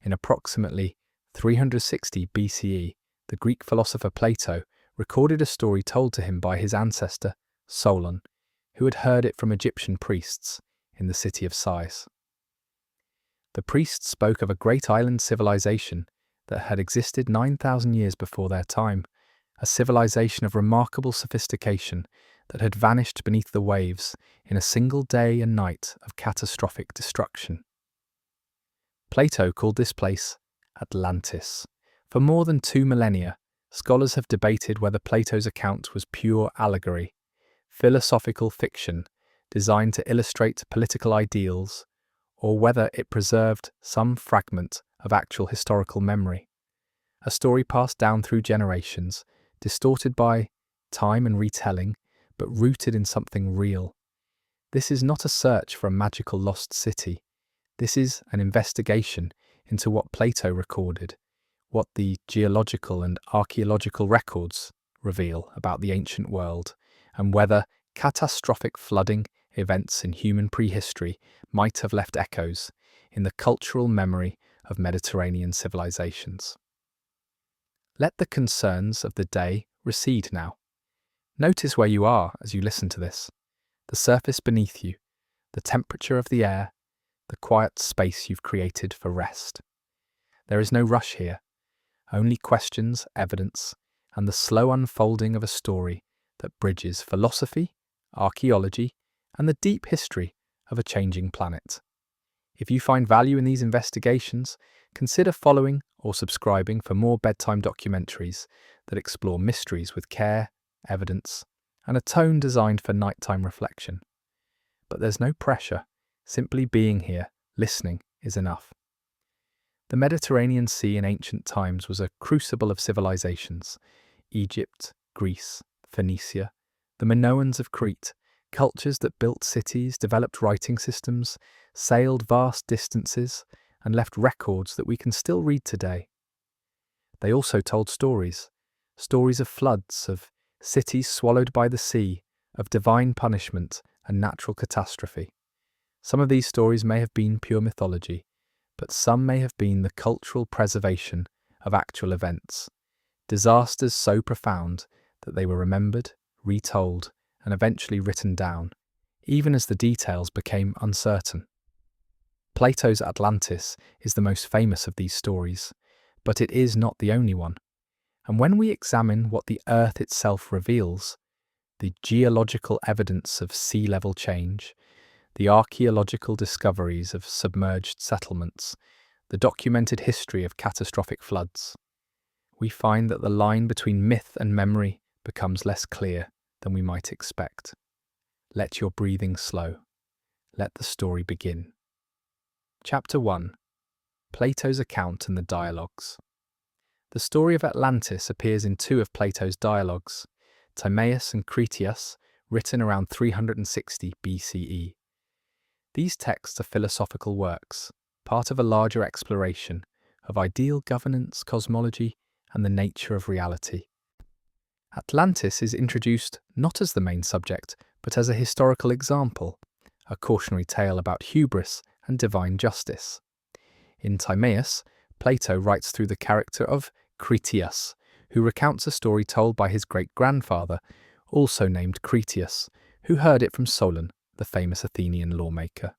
In approximately 360 BCE, the Greek philosopher Plato recorded a story told to him by his ancestor, Solon, who had heard it from Egyptian priests in the city of Sais. The priests spoke of a great island civilization that had existed 9,000 years before their time, a civilization of remarkable sophistication that had vanished beneath the waves in a single day and night of catastrophic destruction. Plato called this place Atlantis. For more than 2 millennia, scholars have debated whether Plato's account was pure allegory, philosophical fiction designed to illustrate political ideals, or whether it preserved some fragment of actual historical memory. A story passed down through generations, distorted by time and retelling, but rooted in something real. This is not a search for a magical lost city. This is an investigation into what Plato recorded, what the geological and archaeological records reveal about the ancient world, and whether catastrophic flooding events in human prehistory might have left echoes in the cultural memory of Mediterranean civilizations. Let the concerns of the day recede now. Notice where you are as you listen to this. The surface beneath you, the temperature of the air, the quiet space you've created for rest. There is no rush here, only questions, evidence, and the slow unfolding of a story that bridges philosophy, archaeology, and the deep history of a changing planet. If you find value in these investigations, consider following or subscribing for more bedtime documentaries that explore mysteries with care, evidence, and a tone designed for nighttime reflection. But there's no pressure. Simply being here, listening, is enough. The Mediterranean Sea in ancient times was a crucible of civilizations. Egypt, Greece, Phoenicia, the Minoans of Crete, cultures that built cities, developed writing systems, sailed vast distances, and left records that we can still read today. They also told stories of floods, of cities swallowed by the sea, of divine punishment and natural catastrophe. Some of these stories may have been pure mythology, but some may have been the cultural preservation of actual events, disasters so profound that they were remembered, retold, and eventually written down, even as the details became uncertain. Plato's Atlantis is the most famous of these stories, but it is not the only one. And when we examine what the Earth itself reveals, the geological evidence of sea level change, the archaeological discoveries of submerged settlements, the documented history of catastrophic floods, we find that the line between myth and memory becomes less clear than we might expect. Let your breathing slow. Let the story begin. Chapter 1. Plato's account and the dialogues. The story of Atlantis appears in 2 of Plato's dialogues, Timaeus and Critias, written around 360 BCE. These texts are philosophical works, part of a larger exploration of ideal governance, cosmology, and the nature of reality. Atlantis is introduced not as the main subject, but as a historical example, a cautionary tale about hubris and divine justice. In Timaeus, Plato writes through the character of Critias, who recounts a story told by his great-grandfather, also named Critias, who heard it from Solon, the famous Athenian lawmaker.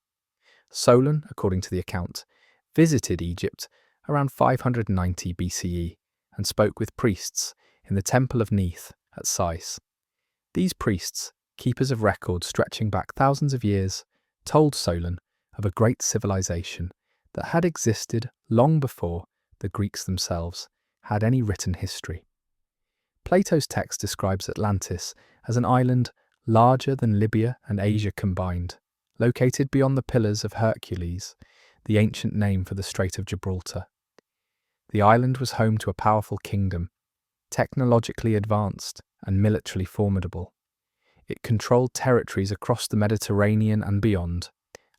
Solon, according to the account, visited Egypt around 590 BCE and spoke with priests in the temple of Neith at Sais. These priests, keepers of records stretching back thousands of years, told Solon of a great civilization that had existed long before the Greeks themselves had any written history. Plato's text describes Atlantis as an island larger than Libya and Asia combined, located beyond the Pillars of Hercules, the ancient name for the Strait of Gibraltar. The island was home to a powerful kingdom, technologically advanced and militarily formidable. It controlled territories across the Mediterranean and beyond,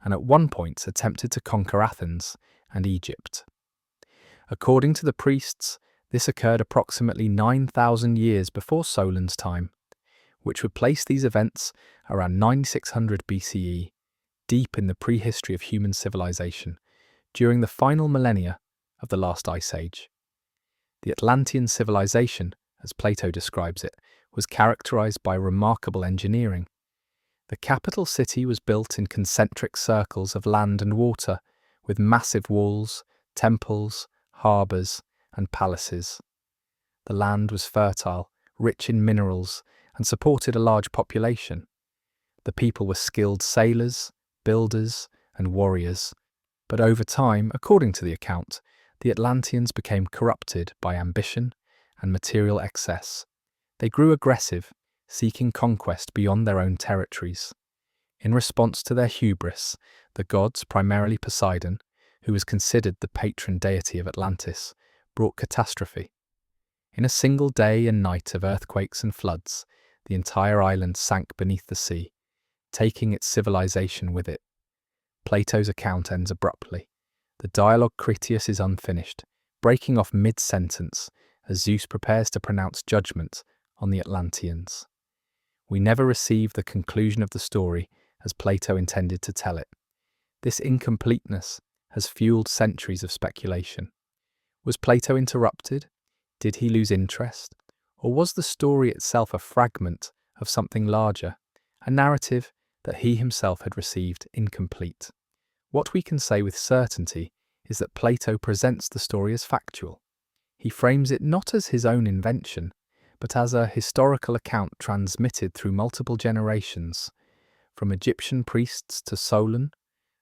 and at one point attempted to conquer Athens and Egypt. According to the priests, this occurred approximately 9,000 years before Solon's time, which would place these events around 9600 BCE, deep in the prehistory of human civilization, during the final millennia of the last ice age. The Atlantean civilization, as Plato describes it, was characterized by remarkable engineering. The capital city was built in concentric circles of land and water, with massive walls, temples, harbours, and palaces. The land was fertile, rich in minerals, and supported a large population. The people were skilled sailors, builders, and warriors, but over time, according to the account, the Atlanteans became corrupted by ambition and material excess. They grew aggressive, seeking conquest beyond their own territories. In response to their hubris, the gods, primarily Poseidon, who was considered the patron deity of Atlantis, brought catastrophe. In a single day and night of earthquakes and floods, the entire island sank beneath the sea, taking its civilization with it. Plato's account ends abruptly. The dialogue Critias is unfinished, breaking off mid-sentence as Zeus prepares to pronounce judgment on the Atlanteans. We never receive the conclusion of the story as Plato intended to tell it. This incompleteness has fueled centuries of speculation. Was Plato interrupted? Did he lose interest? Or was the story itself a fragment of something larger, a narrative that he himself had received incomplete? What we can say with certainty is that Plato presents the story as factual. He frames it not as his own invention, but as a historical account transmitted through multiple generations, from Egyptian priests to Solon,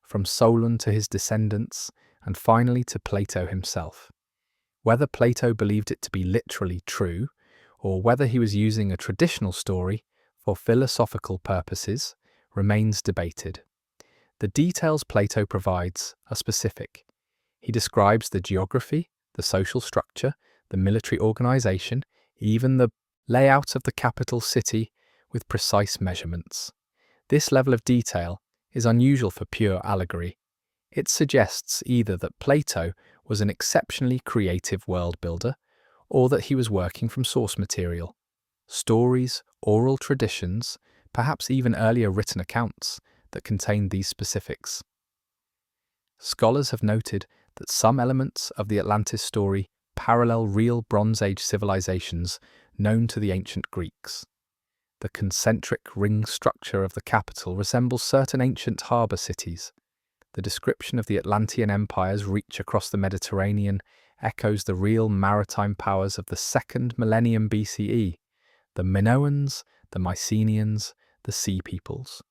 from Solon to his descendants, and finally to Plato himself. Whether Plato believed it to be literally true, or whether he was using a traditional story for philosophical purposes, remains debated. The details Plato provides are specific. He describes the geography, the social structure, the military organization, even the layout of the capital city with precise measurements. This level of detail is unusual for pure allegory. It suggests either that Plato was an exceptionally creative world builder, or that he was working from source material. Stories, oral traditions, perhaps even earlier written accounts that contain these specifics. Scholars have noted that some elements of the Atlantis story parallel real Bronze Age civilizations known to the ancient Greeks. The concentric ring structure of the capital resembles certain ancient harbour cities. The description of the Atlantean Empire's reach across the Mediterranean echoes the real maritime powers of the 2nd millennium BCE, the Minoans, the Mycenaeans, the Sea Peoples.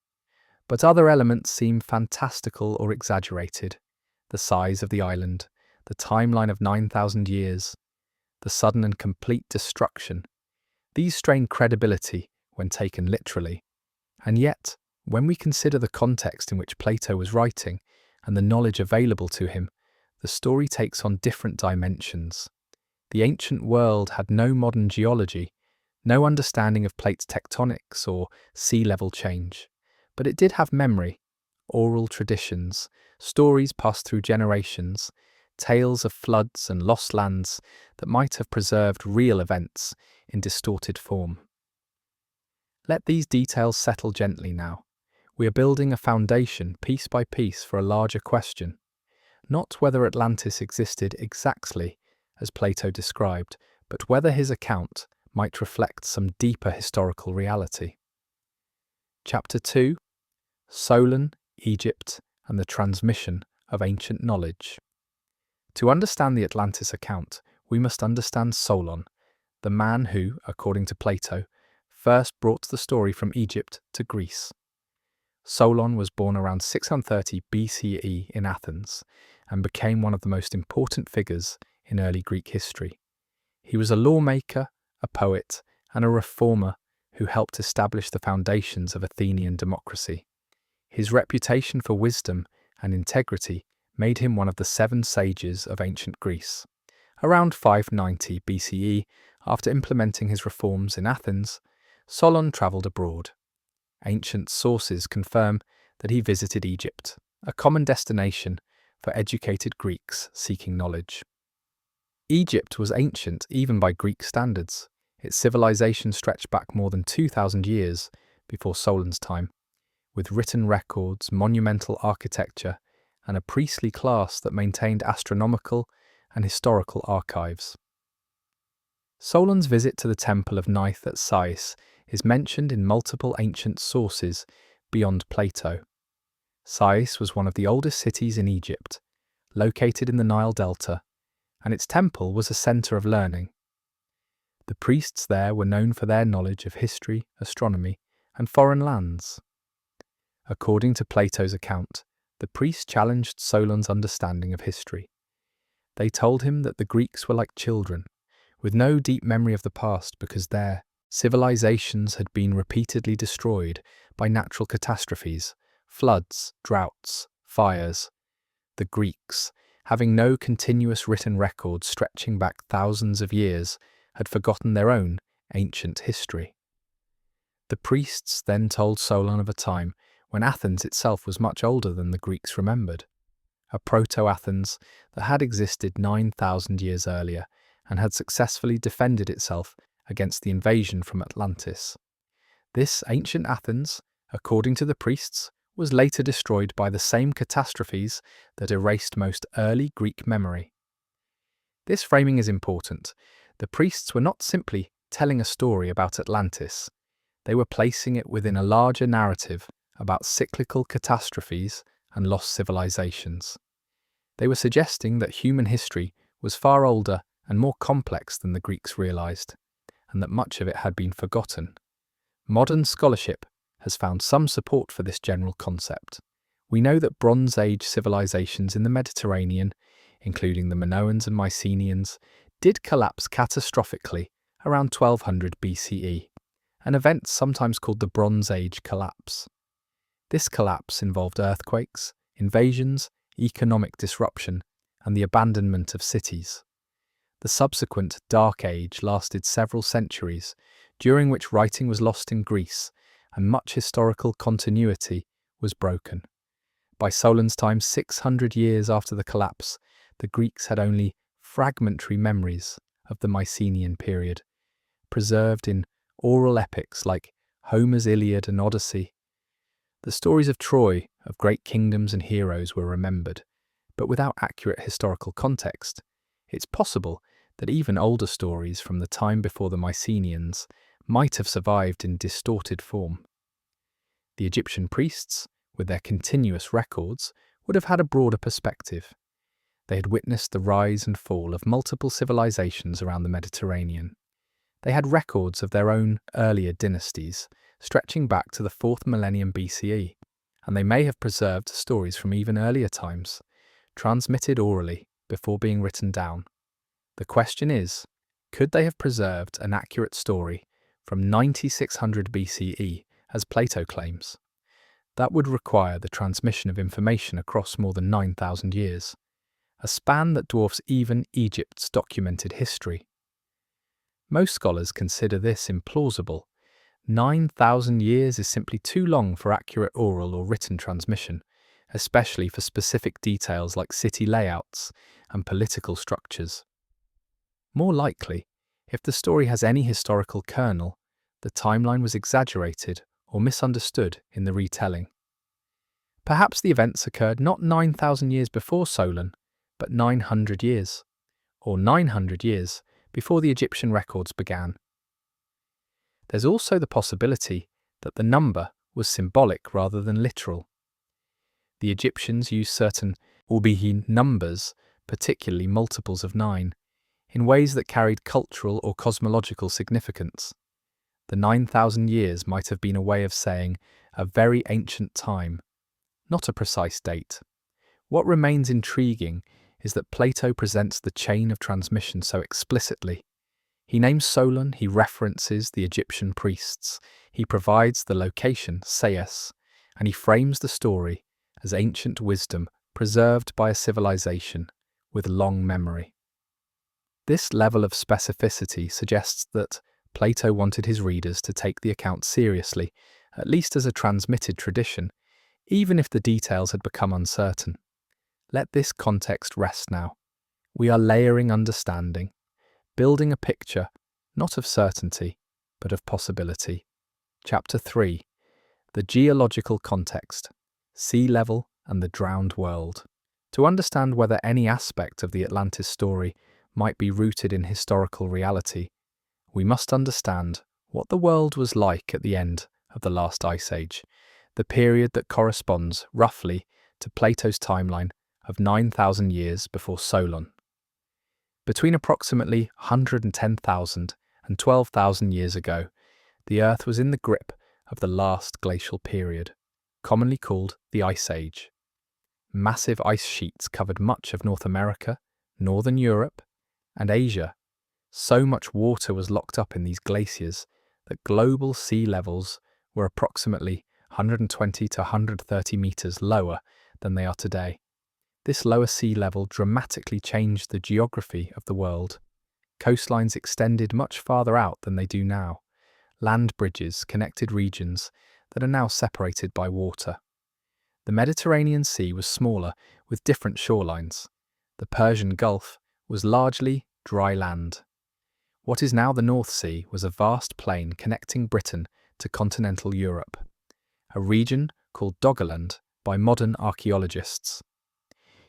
But other elements seem fantastical or exaggerated. The size of the island, the timeline of 9,000 years, the sudden and complete destruction. These strain credibility when taken literally. And yet, when we consider the context in which Plato was writing and the knowledge available to him, the story takes on different dimensions. The ancient world had no modern geology, no understanding of plate tectonics or sea level change, but it did have memory, oral traditions, stories passed through generations, tales of floods and lost lands that might have preserved real events in distorted form. Let these details settle gently now. We are building a foundation piece by piece for a larger question, not whether Atlantis existed exactly as Plato described, but whether his account might reflect some deeper historical reality. Chapter 2: Solon, Egypt, and the transmission of ancient knowledge. To understand the Atlantis account, we must understand Solon, the man who, according to Plato, first brought the story from Egypt to Greece. Solon was born around 630 BCE in Athens and became one of the most important figures in early Greek history. He was a lawmaker, a poet, and a reformer who helped establish the foundations of Athenian democracy. His reputation for wisdom and integrity made him one of the 7 sages of ancient Greece. Around 590 BCE, after implementing his reforms in Athens, Solon travelled abroad. Ancient sources confirm that he visited Egypt, a common destination for educated Greeks seeking knowledge. Egypt was ancient even by Greek standards. Its civilization stretched back more than 2,000 years before Solon's time, with written records, monumental architecture, and a priestly class that maintained astronomical and historical archives. Solon's visit to the temple of Neith at Sais is mentioned in multiple ancient sources beyond Plato. Sais was one of the oldest cities in Egypt, located in the Nile Delta, and its temple was a centre of learning. The priests there were known for their knowledge of history, astronomy, and foreign lands. According to Plato's account, the priests challenged Solon's understanding of history. They told him that the Greeks were like children, with no deep memory of the past because their civilizations had been repeatedly destroyed by natural catastrophes, floods, droughts, fires. The Greeks, having no continuous written record stretching back thousands of years, had forgotten their own ancient history. The priests then told Solon of a time when Athens itself was much older than the Greeks remembered, a proto-Athens that had existed 9,000 years earlier and had successfully defended itself against the invasion from Atlantis. This ancient Athens, according to the priests, was later destroyed by the same catastrophes that erased most early Greek memory. This framing is important. The priests were not simply telling a story about Atlantis. They were placing it within a larger narrative about cyclical catastrophes and lost civilizations. They were suggesting that human history was far older and more complex than the Greeks realized, and that much of it had been forgotten. Modern scholarship has found some support for this general concept. We know that Bronze Age civilizations in the Mediterranean, including the Minoans and Mycenaeans, did collapse catastrophically around 1200 BCE, an event sometimes called the Bronze Age collapse. This collapse involved earthquakes, invasions, economic disruption, and the abandonment of cities. The subsequent Dark Age lasted several centuries, during which writing was lost in Greece and much historical continuity was broken. By Solon's time, 600 years after the collapse, the Greeks had only fragmentary memories of the Mycenaean period, preserved in oral epics like Homer's Iliad and Odyssey. The stories of Troy, of great kingdoms and heroes, were remembered, but without accurate historical context. It's possible that even older stories from the time before the Mycenaeans might have survived in distorted form. The Egyptian priests, with their continuous records, would have had a broader perspective. They had witnessed the rise and fall of multiple civilizations around the Mediterranean. They had records of their own earlier dynasties, stretching back to the 4th millennium BCE, and they may have preserved stories from even earlier times, transmitted orally before being written down. The question is, could they have preserved an accurate story from 9600 BCE, as Plato claims? That would require the transmission of information across more than 9,000 years, a span that dwarfs even Egypt's documented history. Most scholars consider this implausible. 9,000 years is simply too long for accurate oral or written transmission, especially for specific details like city layouts and political structures. More likely, if the story has any historical kernel, the timeline was exaggerated or misunderstood in the retelling. Perhaps the events occurred not 9,000 years before Solon, but 900 years, or 900 years before the Egyptian records began. There's also the possibility that the number was symbolic rather than literal. The Egyptians used certain ubihi numbers, particularly multiples of 9, in ways that carried cultural or cosmological significance. The 9,000 years might have been a way of saying a very ancient time, not a precise date. What remains intriguing is that Plato presents the chain of transmission so explicitly. He names Solon, he references the Egyptian priests, he provides the location, Sais, and he frames the story as ancient wisdom preserved by a civilization with long memory. This level of specificity suggests that Plato wanted his readers to take the account seriously, at least as a transmitted tradition, even if the details had become uncertain. Let this context rest now. We are layering understanding, building a picture, not of certainty, but of possibility. Chapter 3. The geological context, sea level and the drowned world. To understand whether any aspect of the Atlantis story might be rooted in historical reality, we must understand what the world was like at the end of the last ice age, the period that corresponds roughly to Plato's timeline of 9,000 years before Solon. Between approximately 110,000 and 12,000 years ago, the Earth was in the grip of the last glacial period, commonly called the Ice Age. Massive ice sheets covered much of North America, Northern Europe, and Asia. So much water was locked up in these glaciers that global sea levels were approximately 120 to 130 meters lower than they are today. This lower sea level dramatically changed the geography of the world. Coastlines extended much farther out than they do now. Land bridges connected regions that are now separated by water. The Mediterranean Sea was smaller, with different shorelines. The Persian Gulf was largely dry land. What is now the North Sea was a vast plain connecting Britain to continental Europe, a region called Doggerland by modern archaeologists.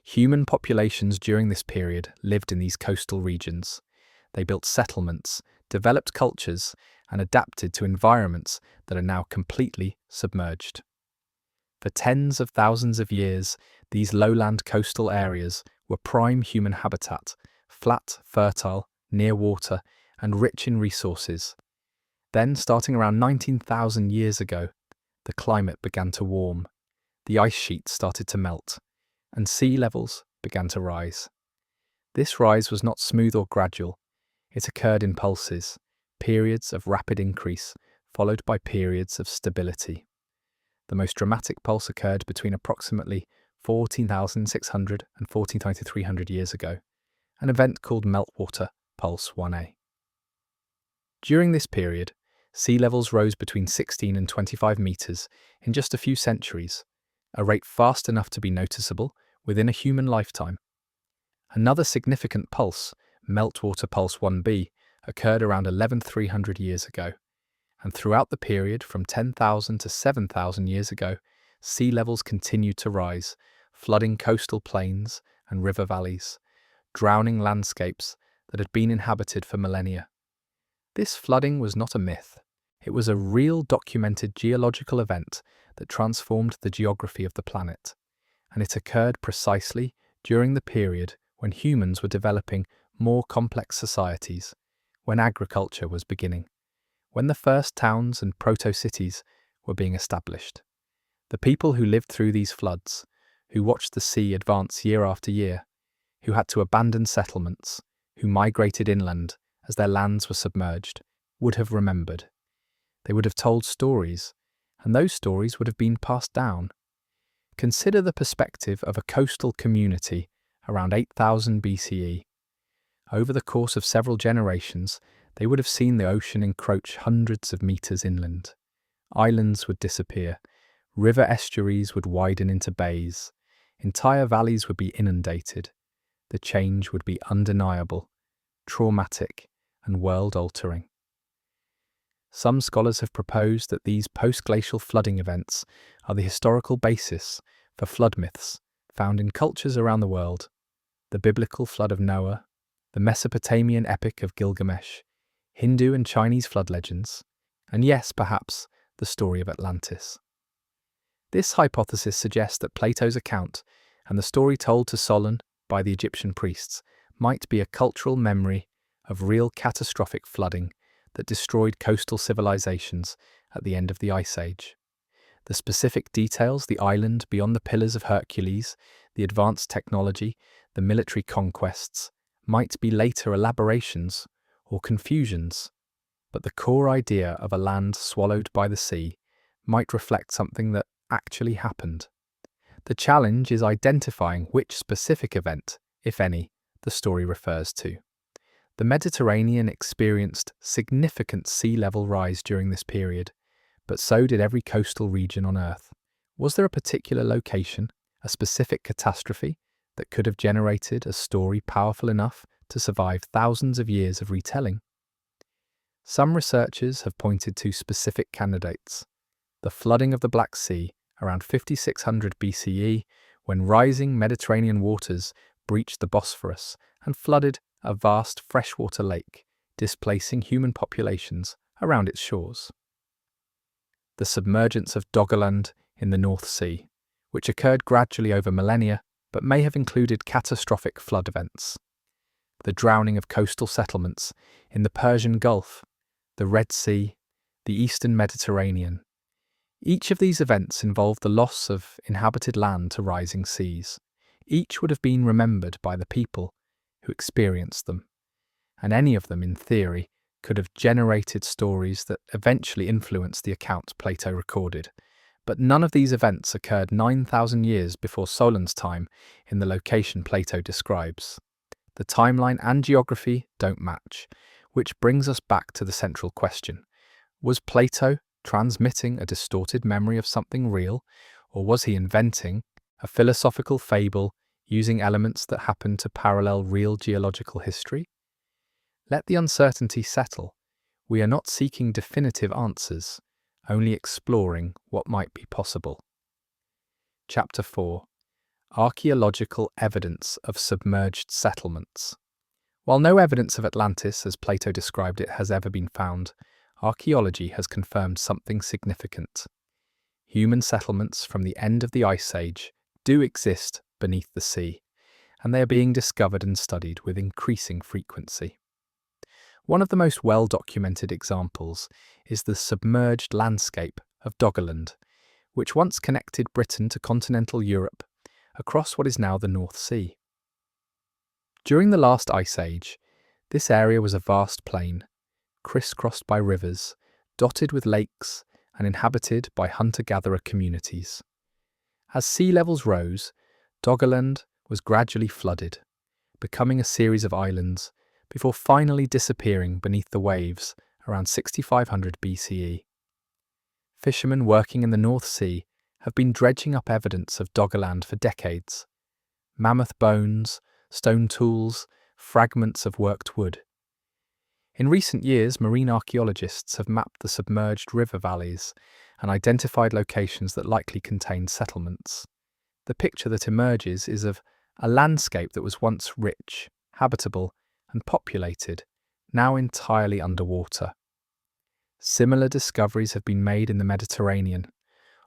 Human populations during this period lived in these coastal regions. They built settlements, developed cultures, and adapted to environments that are now completely submerged. For tens of thousands of years, these lowland coastal areas were prime human habitat, flat, fertile, near water, and rich in resources. Then, starting around 19,000 years ago, the climate began to warm, the ice sheets started to melt, and sea levels began to rise. This rise was not smooth or gradual. It occurred in pulses, periods of rapid increase, followed by periods of stability. The most dramatic pulse occurred between approximately 14,600 and 14,300 years ago, an event called Meltwater Pulse 1A. During this period, sea levels rose between 16 and 25 meters in just a few centuries, a rate fast enough to be noticeable within a human lifetime. Another significant pulse, Meltwater Pulse 1B, occurred around 11,300 years ago, and throughout the period from 10,000 to 7,000 years ago, sea levels continued to rise, flooding coastal plains and river valleys, drowning landscapes that had been inhabited for millennia. This flooding was not a myth. It was a real documented geological event that transformed the geography of the planet, and it occurred precisely during the period when humans were developing more complex societies, when agriculture was beginning, when the first towns and proto-cities were being established. The people who lived through these floods, who watched the sea advance year after year, who had to abandon settlements, who migrated inland as their lands were submerged, would have remembered. They would have told stories, and those stories would have been passed down. Consider the perspective of a coastal community around 8,000 BCE. Over the course of several generations, they would have seen the ocean encroach hundreds of meters inland. Islands would disappear, river estuaries would widen into bays, entire valleys would be inundated. The change would be undeniable, traumatic, and world-altering. Some scholars have proposed that these post-glacial flooding events are the historical basis for flood myths found in cultures around the world: the biblical flood of Noah, the Mesopotamian epic of Gilgamesh, Hindu and Chinese flood legends, and yes, perhaps, the story of Atlantis. This hypothesis suggests that Plato's account and the story told to Solon by the Egyptian priests might be a cultural memory of real catastrophic flooding that destroyed coastal civilizations at the end of the Ice Age. The specific details, the island beyond the Pillars of Hercules, the advanced technology, the military conquests, might be later elaborations or confusions, but the core idea of a land swallowed by the sea might reflect something that actually happened. The challenge is identifying which specific event, if any, the story refers to. The Mediterranean experienced significant sea level rise during this period, but so did every coastal region on Earth. Was there a particular location, a specific catastrophe, that could have generated a story powerful enough to survive thousands of years of retelling? Some researchers have pointed to specific candidates. The flooding of the Black Sea around 5600 BCE when rising Mediterranean waters breached the Bosphorus and flooded a vast freshwater lake, displacing human populations around its shores. The submergence of Doggerland in the North Sea, which occurred gradually over millennia but may have included catastrophic flood events. The drowning of coastal settlements in the Persian Gulf, the Red Sea, the Eastern Mediterranean. Each of these events involved the loss of inhabited land to rising seas. Each would have been remembered by the people who experienced them, and any of them, in theory, could have generated stories that eventually influenced the accounts Plato recorded. But none of these events occurred 9,000 years before Solon's time in the location Plato describes. The timeline and geography don't match, which brings us back to the central question. Was Plato transmitting a distorted memory of something real, or was he inventing a philosophical fable using elements that happened to parallel real geological history? Let the uncertainty settle. We are not seeking definitive answers, only exploring what might be possible. Chapter 4. Archaeological evidence of submerged settlements. While no evidence of Atlantis, as Plato described it, has ever been found, archaeology has confirmed something significant. Human settlements from the end of the Ice Age do exist beneath the sea, and they are being discovered and studied with increasing frequency. One of the most well-documented examples is the submerged landscape of Doggerland, which once connected Britain to continental Europe across what is now the North Sea. During the last Ice Age, this area was a vast plain, crisscrossed by rivers, dotted with lakes, and inhabited by hunter-gatherer communities. As sea levels rose, Doggerland was gradually flooded, becoming a series of islands, before finally disappearing beneath the waves around 6500 BCE. Fishermen working in the North Sea have been dredging up evidence of Doggerland for decades. Mammoth bones, stone tools, fragments of worked wood. In recent years, marine archaeologists have mapped the submerged river valleys and identified locations that likely contained settlements. The picture that emerges is of a landscape that was once rich, habitable, and populated, now entirely underwater. Similar discoveries have been made in the Mediterranean.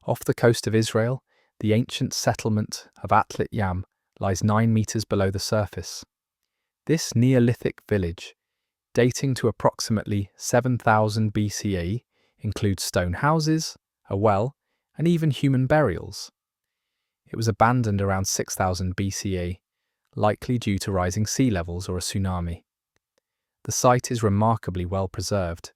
Off the coast of Israel, the ancient settlement of Atlantis lies 9 meters below the surface. This Neolithic village, dating to approximately 7000 BCE, includes stone houses, a well, and even human burials. It was abandoned around 6000 BCE, likely due to rising sea levels or a tsunami. The site is remarkably well preserved,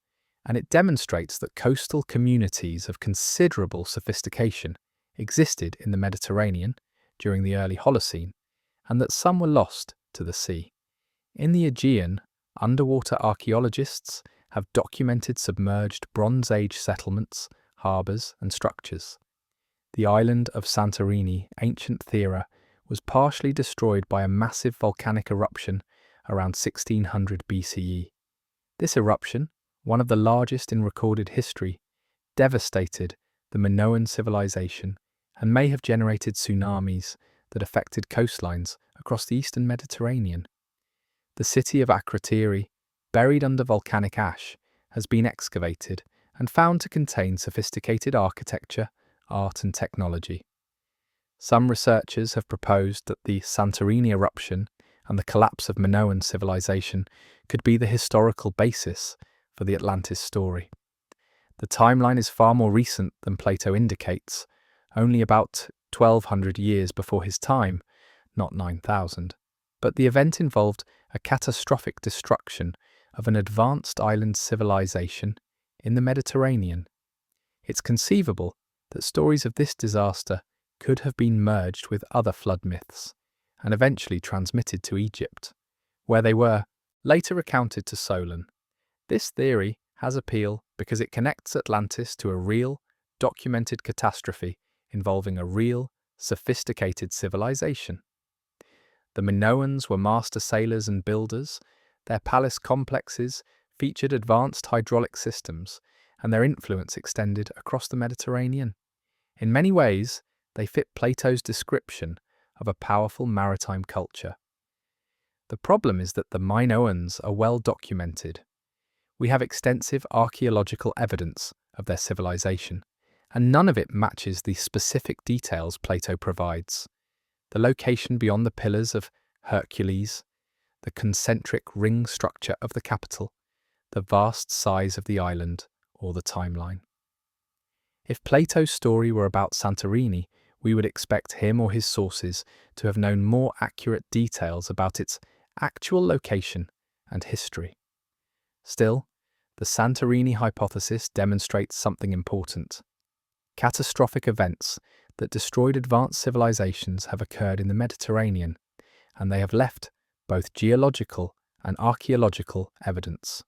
and it demonstrates that coastal communities of considerable sophistication existed in the Mediterranean during the early Holocene, and that some were lost to the sea. In the Aegean, underwater archaeologists have documented submerged Bronze Age settlements, harbours, and structures. The island of Santorini, ancient Thera, was partially destroyed by a massive volcanic eruption around 1600 BCE. This eruption, one of the largest in recorded history, devastated the Minoan civilization and may have generated tsunamis that affected coastlines across the eastern Mediterranean. The city of Akrotiri, buried under volcanic ash, has been excavated and found to contain sophisticated architecture, art and technology. Some researchers have proposed that the Santorini eruption and the collapse of Minoan civilization could be the historical basis for the Atlantis story. The timeline is far more recent than Plato indicates, only about 1200 years before his time, not 9,000. But the event involved a catastrophic destruction of an advanced island civilization in the Mediterranean. It's conceivable that stories of this disaster could have been merged with other flood myths and eventually transmitted to Egypt, where they were later recounted to Solon. This theory has appeal because it connects Atlantis to a real, documented catastrophe involving a real, sophisticated civilization. The Minoans were master sailors and builders, their palace complexes featured advanced hydraulic systems, and their influence extended across the Mediterranean. In many ways, they fit Plato's description of a powerful maritime culture. The problem is that the Minoans are well documented. We have extensive archaeological evidence of their civilization, and none of it matches the specific details Plato provides. The location beyond the pillars of Hercules, the concentric ring structure of the capital, the vast size of the island, or the timeline. If Plato's story were about Santorini, we would expect him or his sources to have known more accurate details about its actual location and history. Still, the Santorini hypothesis demonstrates something important. Catastrophic events that destroyed advanced civilizations have occurred in the Mediterranean, and they have left both geological and archaeological evidence.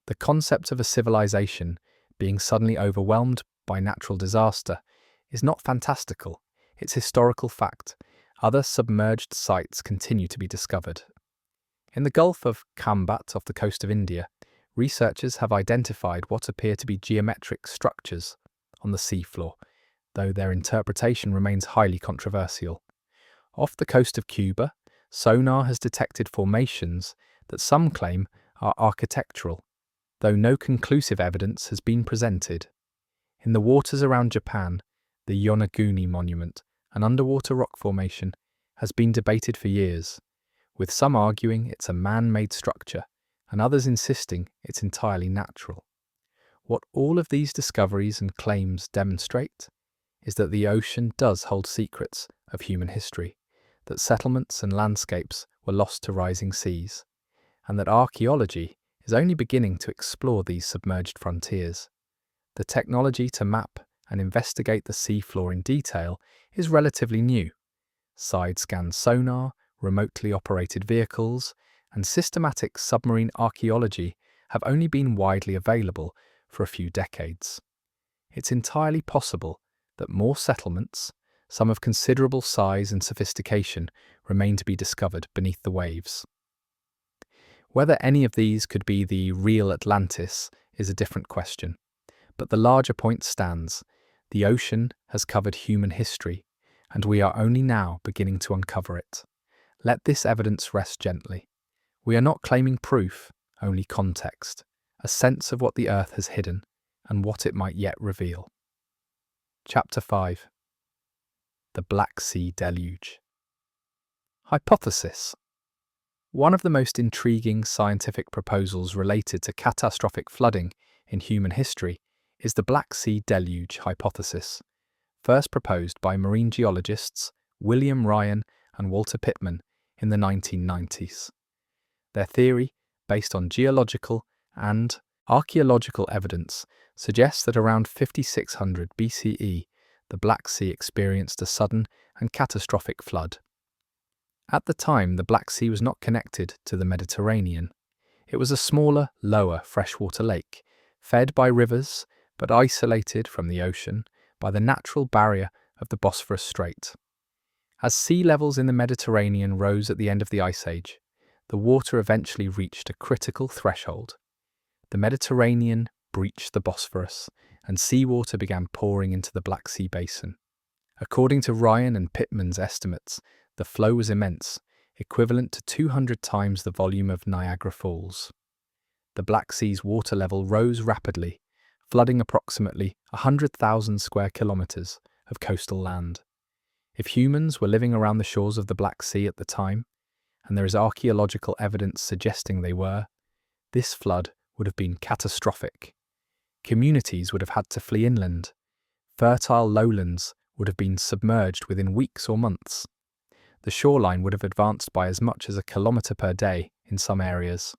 The concept of a civilization being suddenly overwhelmed by natural disaster is not fantastical, it's historical fact. Other submerged sites continue to be discovered. In the Gulf of Khambat off the coast of India, researchers have identified what appear to be geometric structures on the seafloor, though their interpretation remains highly controversial. Off the coast of Cuba, sonar has detected formations that some claim are architectural, though no conclusive evidence has been presented. In the waters around Japan, the Yonaguni Monument, an underwater rock formation, has been debated for years, with some arguing it's a man-made structure and others insisting it's entirely natural. What all of these discoveries and claims demonstrate is that the ocean does hold secrets of human history, that settlements and landscapes were lost to rising seas, and that archaeology is only beginning to explore these submerged frontiers. The technology to map and investigate the seafloor in detail is relatively new. Side-scan sonar, remotely operated vehicles, and systematic submarine archaeology have only been widely available for a few decades. It's entirely possible that more settlements, some of considerable size and sophistication, remain to be discovered beneath the waves. Whether any of these could be the real Atlantis is a different question, but the larger point stands. The ocean has covered human history, and we are only now beginning to uncover it. Let this evidence rest gently. We are not claiming proof, only context, a sense of what the earth has hidden and what it might yet reveal. Chapter 5. The Black Sea Deluge. Hypothesis. One of the most intriguing scientific proposals related to catastrophic flooding in human history is the Black Sea Deluge hypothesis, first proposed by marine geologists William Ryan and Walter Pittman in the 1990s. Their theory, based on geological and archaeological evidence, suggests that around 5600 BCE, the Black Sea experienced a sudden and catastrophic flood. At the time, the Black Sea was not connected to the Mediterranean. It was a smaller, lower freshwater lake, fed by rivers but isolated from the ocean by the natural barrier of the Bosphorus Strait. As sea levels in the Mediterranean rose at the end of the Ice Age, the water eventually reached a critical threshold. The Mediterranean breached the Bosphorus, and seawater began pouring into the Black Sea basin. According to Ryan and Pittman's estimates, the flow was immense, equivalent to 200 times the volume of Niagara Falls. The Black Sea's water level rose rapidly, flooding approximately 100,000 square kilometers of coastal land. If humans were living around the shores of the Black Sea at the time, and there is archaeological evidence suggesting they were, this flood would have been catastrophic. Communities would have had to flee inland. Fertile lowlands would have been submerged within weeks or months. The shoreline would have advanced by as much as a kilometre per day in some areas.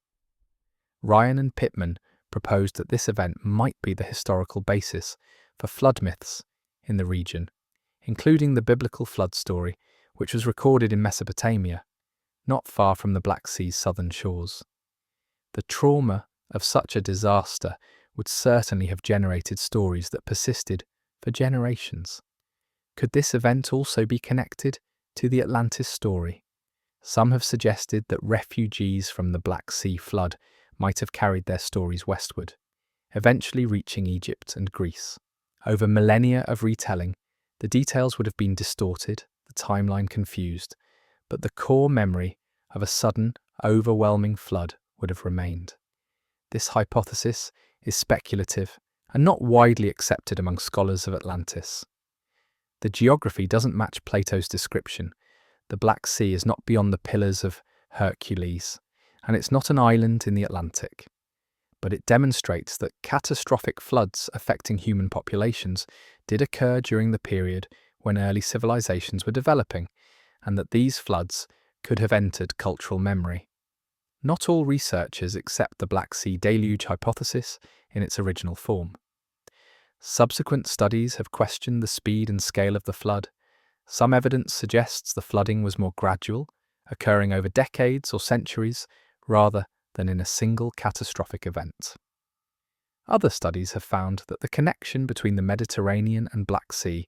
Ryan and Pittman proposed that this event might be the historical basis for flood myths in the region, including the biblical flood story, which was recorded in Mesopotamia, not far from the Black Sea's southern shores. The trauma of such a disaster would certainly have generated stories that persisted for generations. Could this event also be connected to the Atlantis story? Some have suggested that refugees from the Black Sea flood might have carried their stories westward, eventually reaching Egypt and Greece. Over millennia of retelling, the details would have been distorted, the the timeline confused, but the core memory of a sudden, overwhelming flood would have remained. This hypothesis is speculative and not widely accepted among scholars of Atlantis. The geography doesn't match Plato's description. The Black Sea is not beyond the Pillars of Hercules, and it's not an island in the Atlantic. But it demonstrates that catastrophic floods affecting human populations did occur during the period when early civilizations were developing, and that these floods could have entered cultural memory. Not all researchers accept the Black Sea deluge hypothesis in its original form. Subsequent studies have questioned the speed and scale of the flood. Some evidence suggests the flooding was more gradual, occurring over decades or centuries, rather than in a single catastrophic event. Other studies have found that the connection between the Mediterranean and Black Sea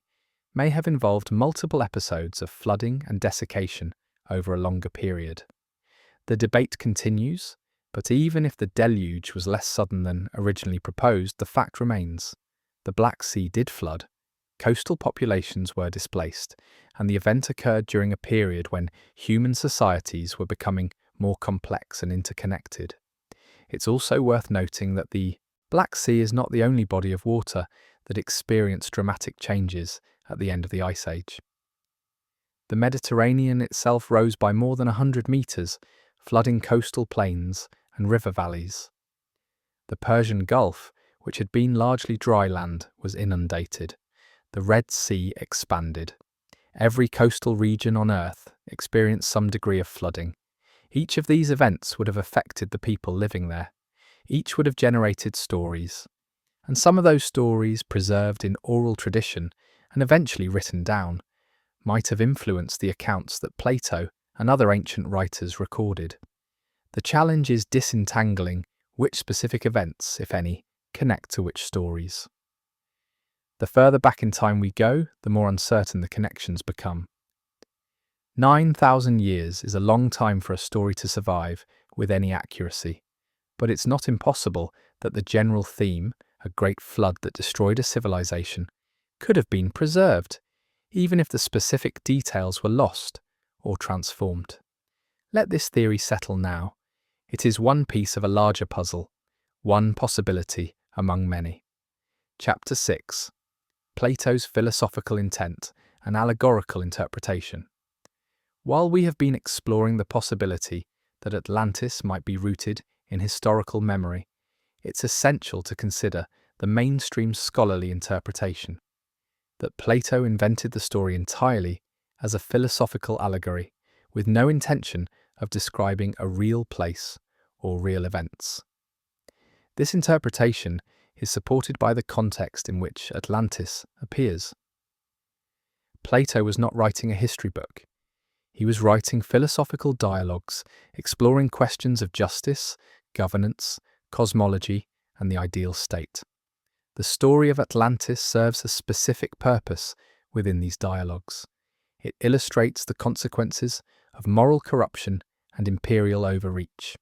may have involved multiple episodes of flooding and desiccation over a longer period. The debate continues, but even if the deluge was less sudden than originally proposed, the fact remains. The Black Sea did flood, coastal populations were displaced, and the event occurred during a period when human societies were becoming more complex and interconnected. It's also worth noting that the Black Sea is not the only body of water that experienced dramatic changes at the end of the Ice Age. The Mediterranean itself rose by more than 100 meters, flooding coastal plains and river valleys. The Persian Gulf, which had been largely dry land, was inundated. The Red Sea expanded. Every coastal region on Earth experienced some degree of flooding. Each of these events would have affected the people living there. Each would have generated stories, and some of those stories, preserved in oral tradition and eventually written down, might have influenced the accounts that Plato and other ancient writers recorded. The challenge is disentangling which specific events, if any, connect to which stories. The further back in time we go, the more uncertain the connections become. 9,000 years is a long time for a story to survive with any accuracy, but it's not impossible that the general theme, a great flood that destroyed a civilization, could have been preserved, even if the specific details were lost or transformed. Let this theory settle now. It is one piece of a larger puzzle, one possibility among many. Chapter 6. Plato's philosophical intent and allegorical interpretation. While we have been exploring the possibility that Atlantis might be rooted in historical memory, it's essential to consider the mainstream scholarly interpretation that Plato invented the story entirely as a philosophical allegory, with no intention of describing a real place or real events. This interpretation is supported by the context in which Atlantis appears. Plato was not writing a history book. He was writing philosophical dialogues, exploring questions of justice, governance, cosmology, and the ideal state. The story of Atlantis serves a specific purpose within these dialogues. It illustrates the consequences of moral corruption and imperial overreach.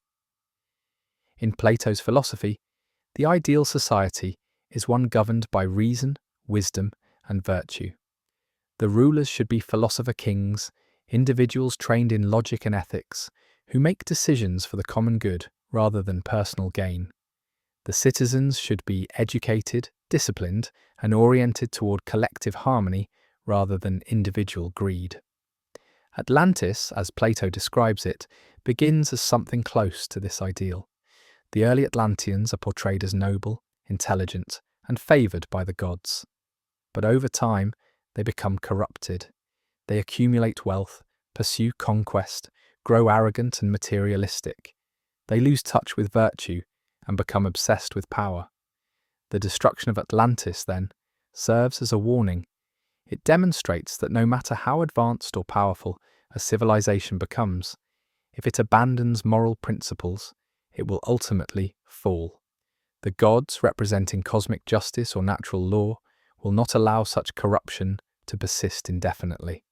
In Plato's philosophy, the ideal society is one governed by reason, wisdom, and virtue. The rulers should be philosopher kings, individuals trained in logic and ethics, who make decisions for the common good rather than personal gain. The citizens should be educated, disciplined, and oriented toward collective harmony rather than individual greed. Atlantis, as Plato describes it, begins as something close to this ideal. The early Atlanteans are portrayed as noble, intelligent, and favoured by the gods. But over time, they become corrupted. They accumulate wealth, pursue conquest, grow arrogant and materialistic. They lose touch with virtue and become obsessed with power. The destruction of Atlantis, then, serves as a warning. It demonstrates that no matter how advanced or powerful a civilization becomes, if it abandons moral principles, it will ultimately fall. The gods, representing cosmic justice or natural law, will not allow such corruption to persist indefinitely.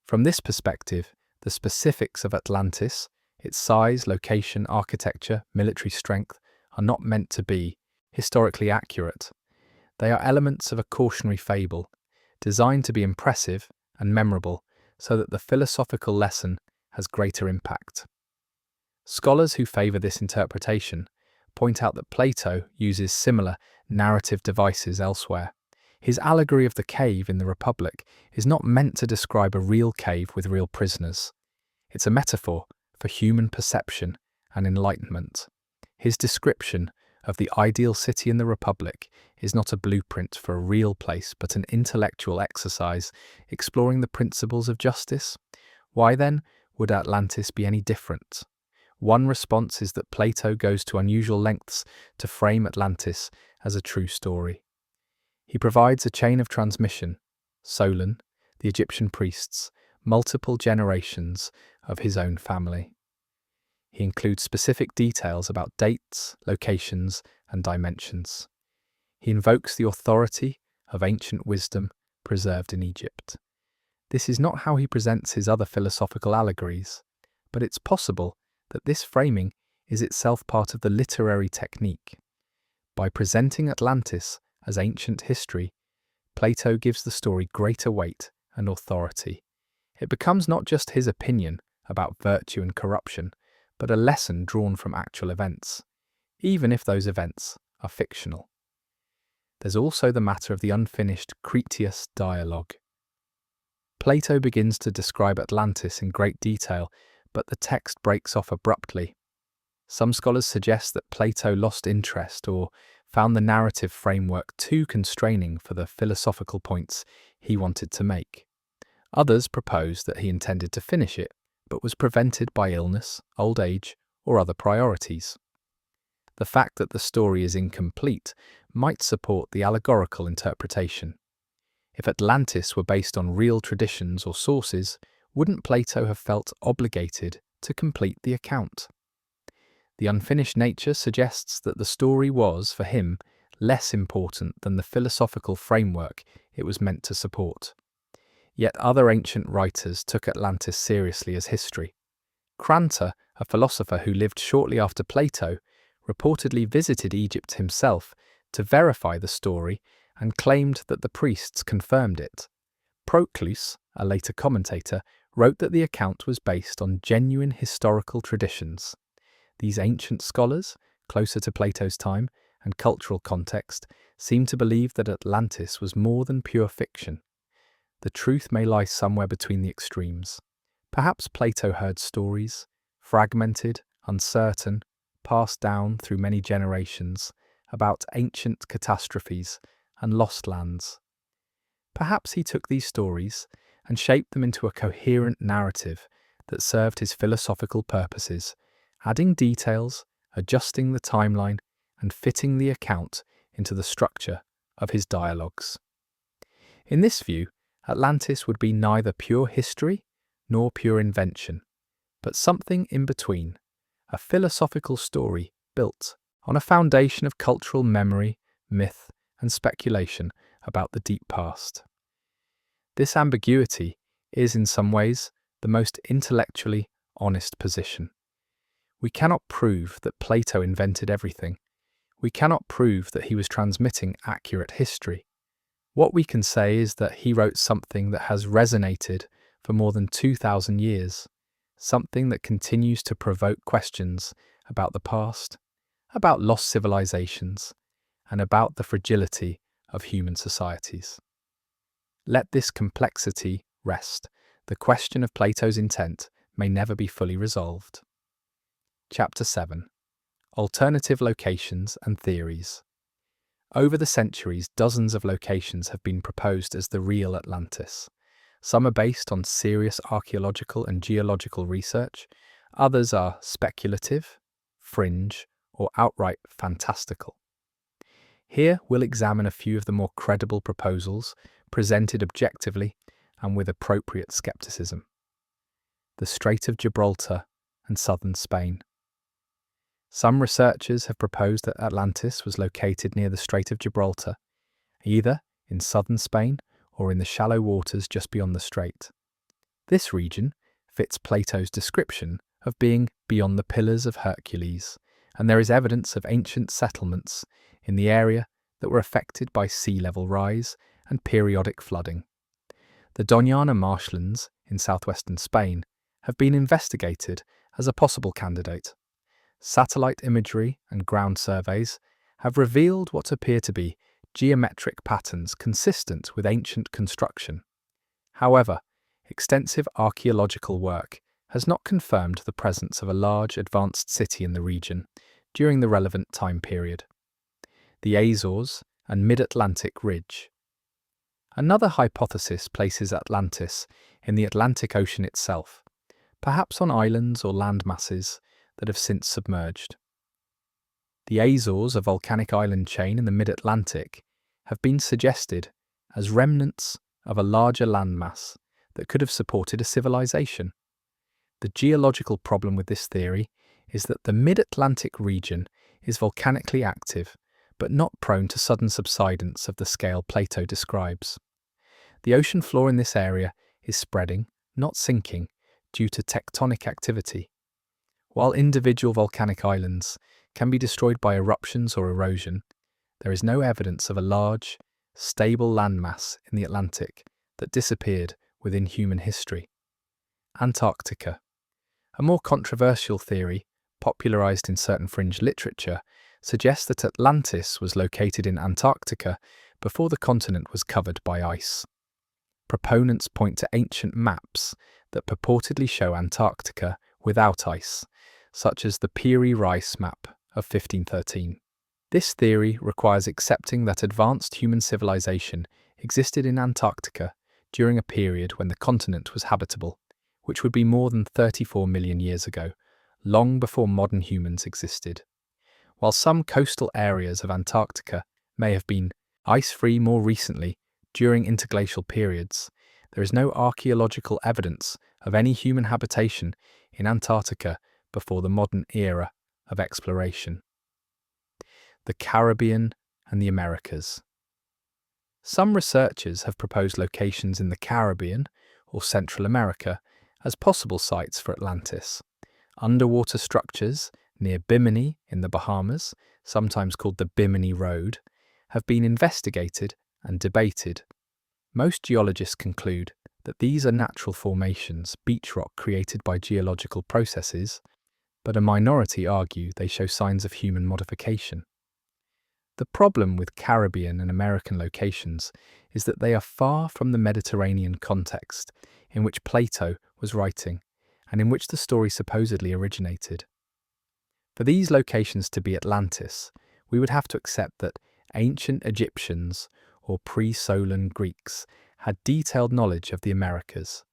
From this perspective, the specifics of Atlantis, its size, location, architecture, military strength, are not meant to be historically accurate. They are elements of a cautionary fable, designed to be impressive and memorable, so that the philosophical lesson has greater impact. Scholars who favour this interpretation point out that Plato uses similar narrative devices elsewhere. His allegory of the cave in the Republic is not meant to describe a real cave with real prisoners. It's a metaphor for human perception and enlightenment. His description of the ideal city in the Republic is not a blueprint for a real place, but an intellectual exercise exploring the principles of justice. Why then would Atlantis be any different? One response is that Plato goes to unusual lengths to frame Atlantis as a true story. He provides a chain of transmission: Solon, the Egyptian priests, multiple generations of his own family. He includes specific details about dates, locations, and dimensions. He invokes the authority of ancient wisdom preserved in Egypt. This is not how he presents his other philosophical allegories, but it's possible that this framing is itself part of the literary technique. By presenting Atlantis as ancient history, Plato gives the story greater weight and authority. It becomes not just his opinion about virtue and corruption, but a lesson drawn from actual events, even if those events are fictional. There's also the matter of the unfinished Critias dialogue. Plato begins to describe Atlantis in great detail, but the text breaks off abruptly. Some scholars suggest that Plato lost interest or found the narrative framework too constraining for the philosophical points he wanted to make. Others propose that he intended to finish it, but was prevented by illness, old age, or other priorities. The fact that the story is incomplete might support the allegorical interpretation. If Atlantis were based on real traditions or sources, wouldn't Plato have felt obligated to complete the account? The unfinished nature suggests that the story was, for him, less important than the philosophical framework it was meant to support. Yet other ancient writers took Atlantis seriously as history. Cranta, a philosopher who lived shortly after Plato, reportedly visited Egypt himself to verify the story and claimed that the priests confirmed it. Proclus, a later commentator, wrote that the account was based on genuine historical traditions. These ancient scholars, closer to Plato's time and cultural context, seem to believe that Atlantis was more than pure fiction. The truth may lie somewhere between the extremes. Perhaps Plato heard stories, fragmented, uncertain, passed down through many generations, about ancient catastrophes and lost lands. Perhaps he took these stories and shaped them into a coherent narrative that served his philosophical purposes, adding details, adjusting the timeline, and fitting the account into the structure of his dialogues. In this view, Atlantis would be neither pure history nor pure invention, but something in between, a philosophical story built on a foundation of cultural memory, myth, and speculation about the deep past. This ambiguity is, in some ways, the most intellectually honest position. We cannot prove that Plato invented everything. We cannot prove that he was transmitting accurate history. What we can say is that he wrote something that has resonated for more than 2,000 years, something that continues to provoke questions about the past, about lost civilizations, and about the fragility of human societies. Let this complexity rest. The question of Plato's intent may never be fully resolved. Chapter 7. Alternative locations and theories. Over the centuries, dozens of locations have been proposed as the real Atlantis. Some are based on serious archaeological and geological research, others are speculative, fringe, or outright fantastical. Here we'll examine a few of the more credible proposals, presented objectively and with appropriate skepticism. The Strait of Gibraltar and southern Spain. Some researchers have proposed that Atlantis was located near the Strait of Gibraltar, either in southern Spain or in the shallow waters just beyond the strait. This region fits Plato's description of being beyond the Pillars of Hercules, and there is evidence of ancient settlements in the area that were affected by sea level rise and periodic flooding. The Doñana marshlands in southwestern Spain have been investigated as a possible candidate. Satellite imagery and ground surveys have revealed what appear to be geometric patterns consistent with ancient construction. However, extensive archaeological work has not confirmed the presence of a large advanced city in the region during the relevant time period. The Azores and Mid-Atlantic Ridge. Another hypothesis places Atlantis in the Atlantic Ocean itself, perhaps on islands or land masses that have since submerged. The Azores, a volcanic island chain in the mid-Atlantic, have been suggested as remnants of a larger landmass that could have supported a civilization. The geological problem with this theory is that the mid-Atlantic region is volcanically active, but not prone to sudden subsidence of the scale Plato describes. The ocean floor in this area is spreading, not sinking, due to tectonic activity. While individual volcanic islands can be destroyed by eruptions or erosion, there is no evidence of a large, stable landmass in the Atlantic that disappeared within human history. Antarctica. A more controversial theory, popularized in certain fringe literature, suggests that Atlantis was located in Antarctica before the continent was covered by ice. Proponents point to ancient maps that purportedly show Antarctica without ice, such as the Piri Reis map of 1513. This theory requires accepting that advanced human civilization existed in Antarctica during a period when the continent was habitable, which would be more than 34 million years ago, long before modern humans existed. While some coastal areas of Antarctica may have been ice-free more recently during interglacial periods, there is no archaeological evidence of any human habitation in Antarctica before the modern era of exploration. The Caribbean and the Americas. Some researchers have proposed locations in the Caribbean or Central America as possible sites for Atlantis. Underwater structures near Bimini in the Bahamas, sometimes called the Bimini Road, have been investigated and debated. Most geologists conclude that these are natural formations, beach rock created by geological processes, but a minority argue they show signs of human modification. The problem with Caribbean and American locations is that they are far from the Mediterranean context in which Plato was writing and in which the story supposedly originated. For these locations to be Atlantis, we would have to accept that ancient Egyptians or pre-Solon Greeks had detailed knowledge of the Americas,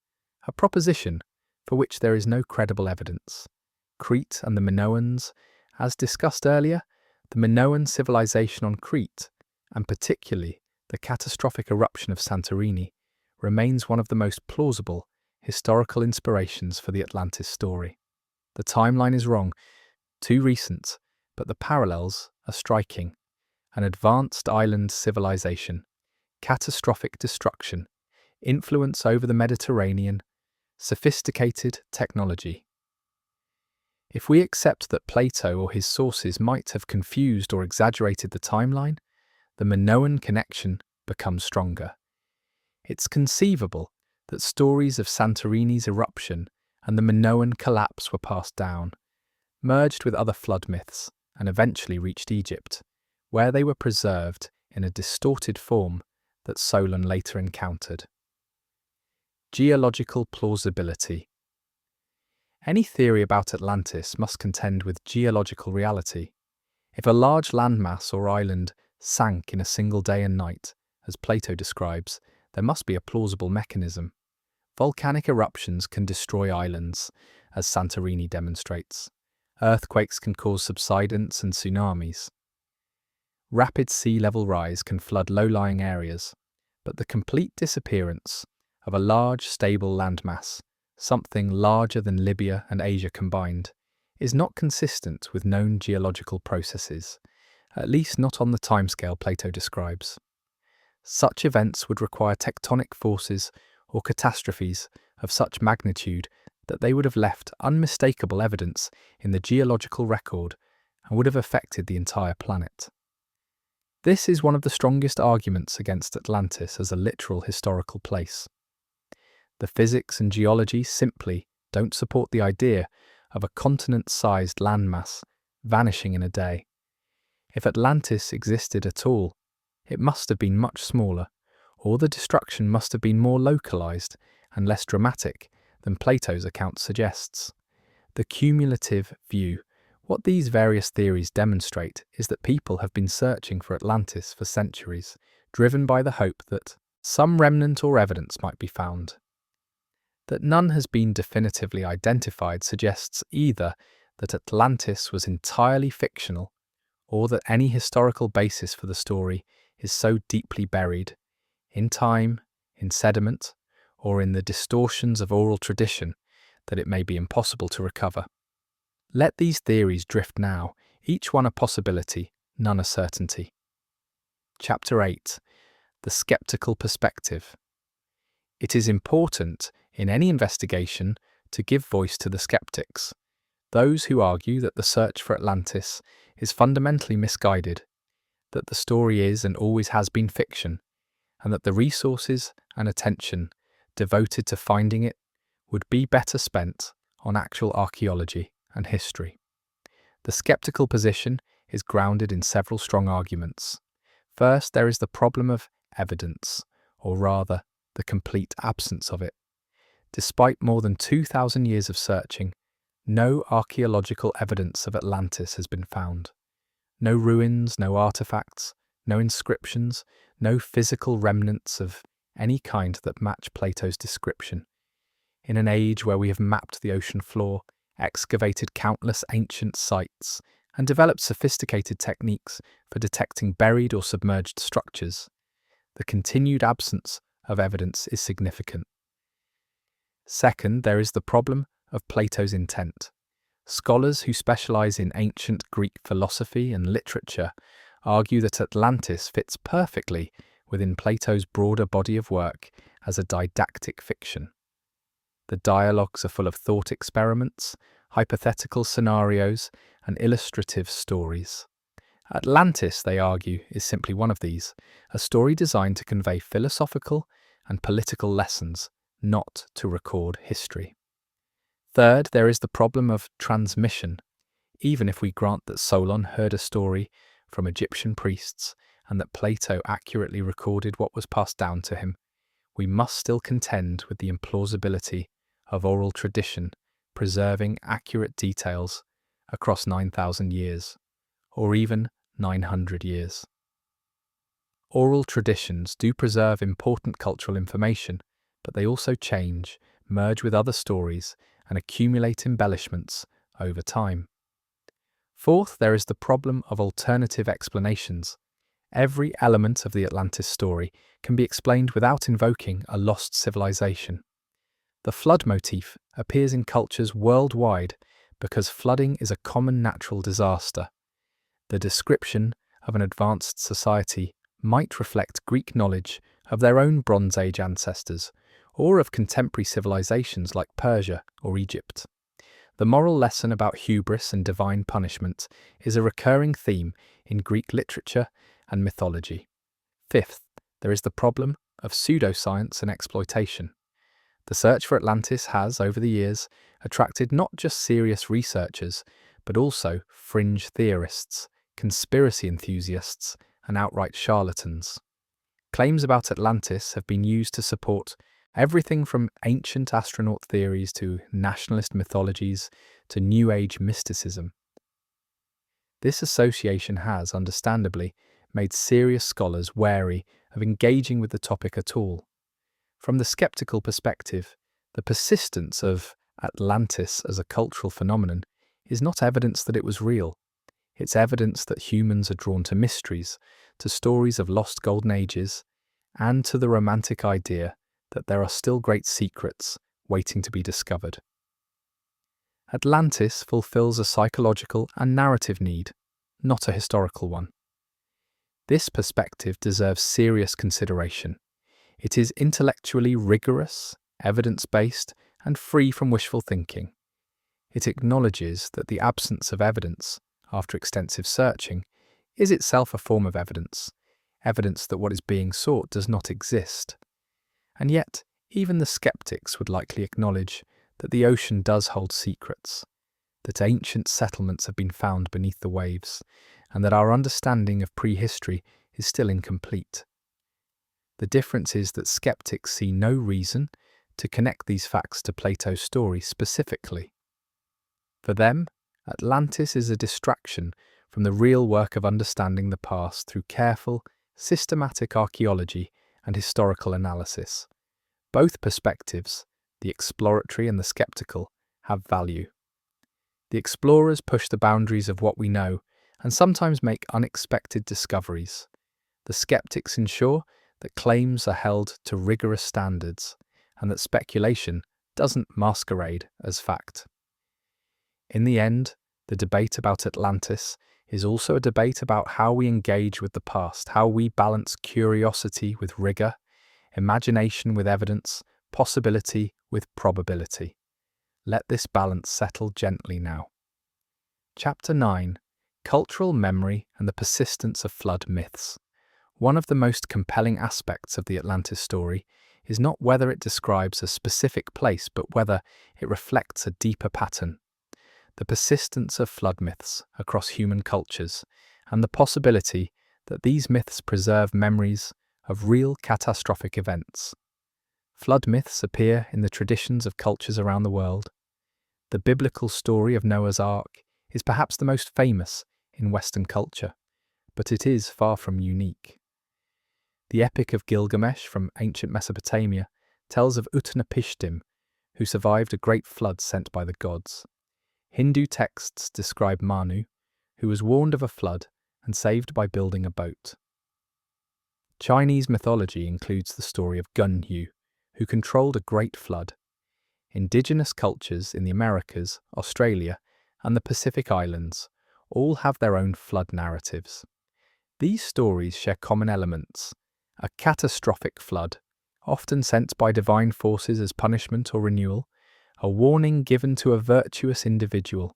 a proposition for which there is no credible evidence. Crete and the Minoans, as discussed earlier, the Minoan civilization on Crete, and particularly the catastrophic eruption of Santorini, remains one of the most plausible historical inspirations for the Atlantis story. The timeline is wrong, too recent, but the parallels are striking. An advanced island civilization, catastrophic destruction, influence over the Mediterranean, sophisticated technology. If we accept that Plato or his sources might have confused or exaggerated the timeline, the Minoan connection becomes stronger. It's conceivable that stories of Santorini's eruption and the Minoan collapse were passed down, merged with other flood myths, and eventually reached Egypt, where they were preserved in a distorted form that Solon later encountered. Geological plausibility. Any theory about Atlantis must contend with geological reality. If a large landmass or island sank in a single day and night, as Plato describes, there must be a plausible mechanism. Volcanic eruptions can destroy islands, as Santorini demonstrates. Earthquakes can cause subsidence and tsunamis. Rapid sea level rise can flood low-lying areas, but the complete disappearance of a large, stable landmass, something larger than Libya and Asia combined, is not consistent with known geological processes, at least not on the timescale Plato describes. Such events would require tectonic forces or catastrophes of such magnitude that they would have left unmistakable evidence in the geological record and would have affected the entire planet. This is one of the strongest arguments against Atlantis as a literal historical place. The physics and geology simply don't support the idea of a continent-sized landmass vanishing in a day. If Atlantis existed at all, it must have been much smaller, or the destruction must have been more localized and less dramatic than Plato's account suggests. The cumulative view. What these various theories demonstrate is that people have been searching for Atlantis for centuries, driven by the hope that some remnant or evidence might be found. That none has been definitively identified suggests either that Atlantis was entirely fictional, or that any historical basis for the story is so deeply buried, in time, in sediment, or in the distortions of oral tradition, that it may be impossible to recover. Let these theories drift now, each one a possibility, none a certainty. Chapter 8. The Skeptical Perspective. It is important, in any investigation, to give voice to the skeptics, those who argue that the search for Atlantis is fundamentally misguided, that the story is and always has been fiction, and that the resources and attention devoted to finding it would be better spent on actual archaeology and history. The skeptical position is grounded in several strong arguments. First, there is the problem of evidence, or rather, the complete absence of it. Despite more than 2,000 years of searching, no archaeological evidence of Atlantis has been found. No ruins, no artifacts, no inscriptions, no physical remnants of any kind that match Plato's description. In an age where we have mapped the ocean floor, excavated countless ancient sites, and developed sophisticated techniques for detecting buried or submerged structures, the continued absence of evidence is significant. Second, there is the problem of Plato's intent. Scholars who specialize in ancient Greek philosophy and literature argue that Atlantis fits perfectly within Plato's broader body of work as a didactic fiction. The dialogues are full of thought experiments, hypothetical scenarios, and illustrative stories. Atlantis, they argue, is simply one of these, a story designed to convey philosophical and political lessons, not to record history. Third, there is the problem of transmission. Even if we grant that Solon heard a story from Egyptian priests and that Plato accurately recorded what was passed down to him, we must still contend with the implausibility of oral tradition preserving accurate details across 9,000 years, or even 900 years. Oral traditions do preserve important cultural information, but they also change, merge with other stories, and accumulate embellishments over time. Fourth, there is the problem of alternative explanations. Every element of the Atlantis story can be explained without invoking a lost civilization. The flood motif appears in cultures worldwide because flooding is a common natural disaster. The description of an advanced society might reflect Greek knowledge of their own Bronze Age ancestors, or of contemporary civilizations like Persia or Egypt. The moral lesson about hubris and divine punishment is a recurring theme in Greek literature and mythology. Fifth, there is the problem of pseudoscience and exploitation. The search for Atlantis has, over the years, attracted not just serious researchers, but also fringe theorists, conspiracy enthusiasts, and outright charlatans. Claims about Atlantis have been used to support everything from ancient astronaut theories to nationalist mythologies to New Age mysticism. This association has, understandably, made serious scholars wary of engaging with the topic at all. From the skeptical perspective, the persistence of Atlantis as a cultural phenomenon is not evidence that it was real. It's evidence that humans are drawn to mysteries, to stories of lost golden ages, and to the romantic idea that there are still great secrets waiting to be discovered. Atlantis fulfills a psychological and narrative need, not a historical one. This perspective deserves serious consideration. It is intellectually rigorous, evidence-based, and free from wishful thinking. It acknowledges that the absence of evidence, after extensive searching, is itself a form of evidence, evidence that what is being sought does not exist. And yet, Even the skeptics would likely acknowledge that the ocean does hold secrets, that ancient settlements have been found beneath the waves, and that our understanding of prehistory is still incomplete. The difference is that skeptics see no reason to connect these facts to Plato's story specifically. For them, Atlantis is a distraction from the real work of understanding the past through careful, systematic archaeology and historical analysis. Both perspectives, the exploratory and the skeptical, have value. The explorers push the boundaries of what we know and sometimes make unexpected discoveries. The skeptics ensure that claims are held to rigorous standards and that speculation doesn't masquerade as fact. In the end, the debate about Atlantis is also a debate about how we engage with the past, how we balance curiosity with rigor, imagination with evidence, possibility with probability. Let this balance settle gently now. Chapter 9: Cultural Memory and the Persistence of Flood Myths. One of the most compelling aspects of the Atlantis story is not whether it describes a specific place, but whether it reflects a deeper pattern. The persistence of flood myths across human cultures, and the possibility that these myths preserve memories of real catastrophic events. Flood myths appear in the traditions of cultures around the world. The biblical story of Noah's Ark is perhaps the most famous in Western culture, but it is far from unique. The Epic of Gilgamesh from ancient Mesopotamia tells of Utnapishtim, who survived a great flood sent by the gods. Hindu texts describe Manu, who was warned of a flood and saved by building a boat. Chinese mythology includes the story of Gunyu, who controlled a great flood. Indigenous cultures in the Americas, Australia, and the Pacific Islands all have their own flood narratives. These stories share common elements: a catastrophic flood, often sent by divine forces as punishment or renewal, a warning given to a virtuous individual,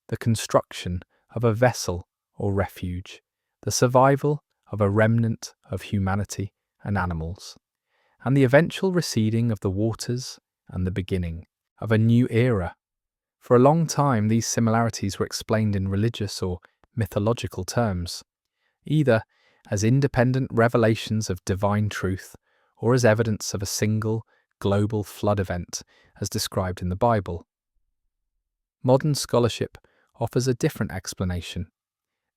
the construction of a vessel or refuge, the survival of a remnant of humanity and animals, and the eventual receding of the waters and the beginning of a new era. For a long time, these similarities were explained in religious or mythological terms, either as independent revelations of divine truth or as evidence of a single, global flood event as described in the Bible. Modern scholarship offers a different explanation.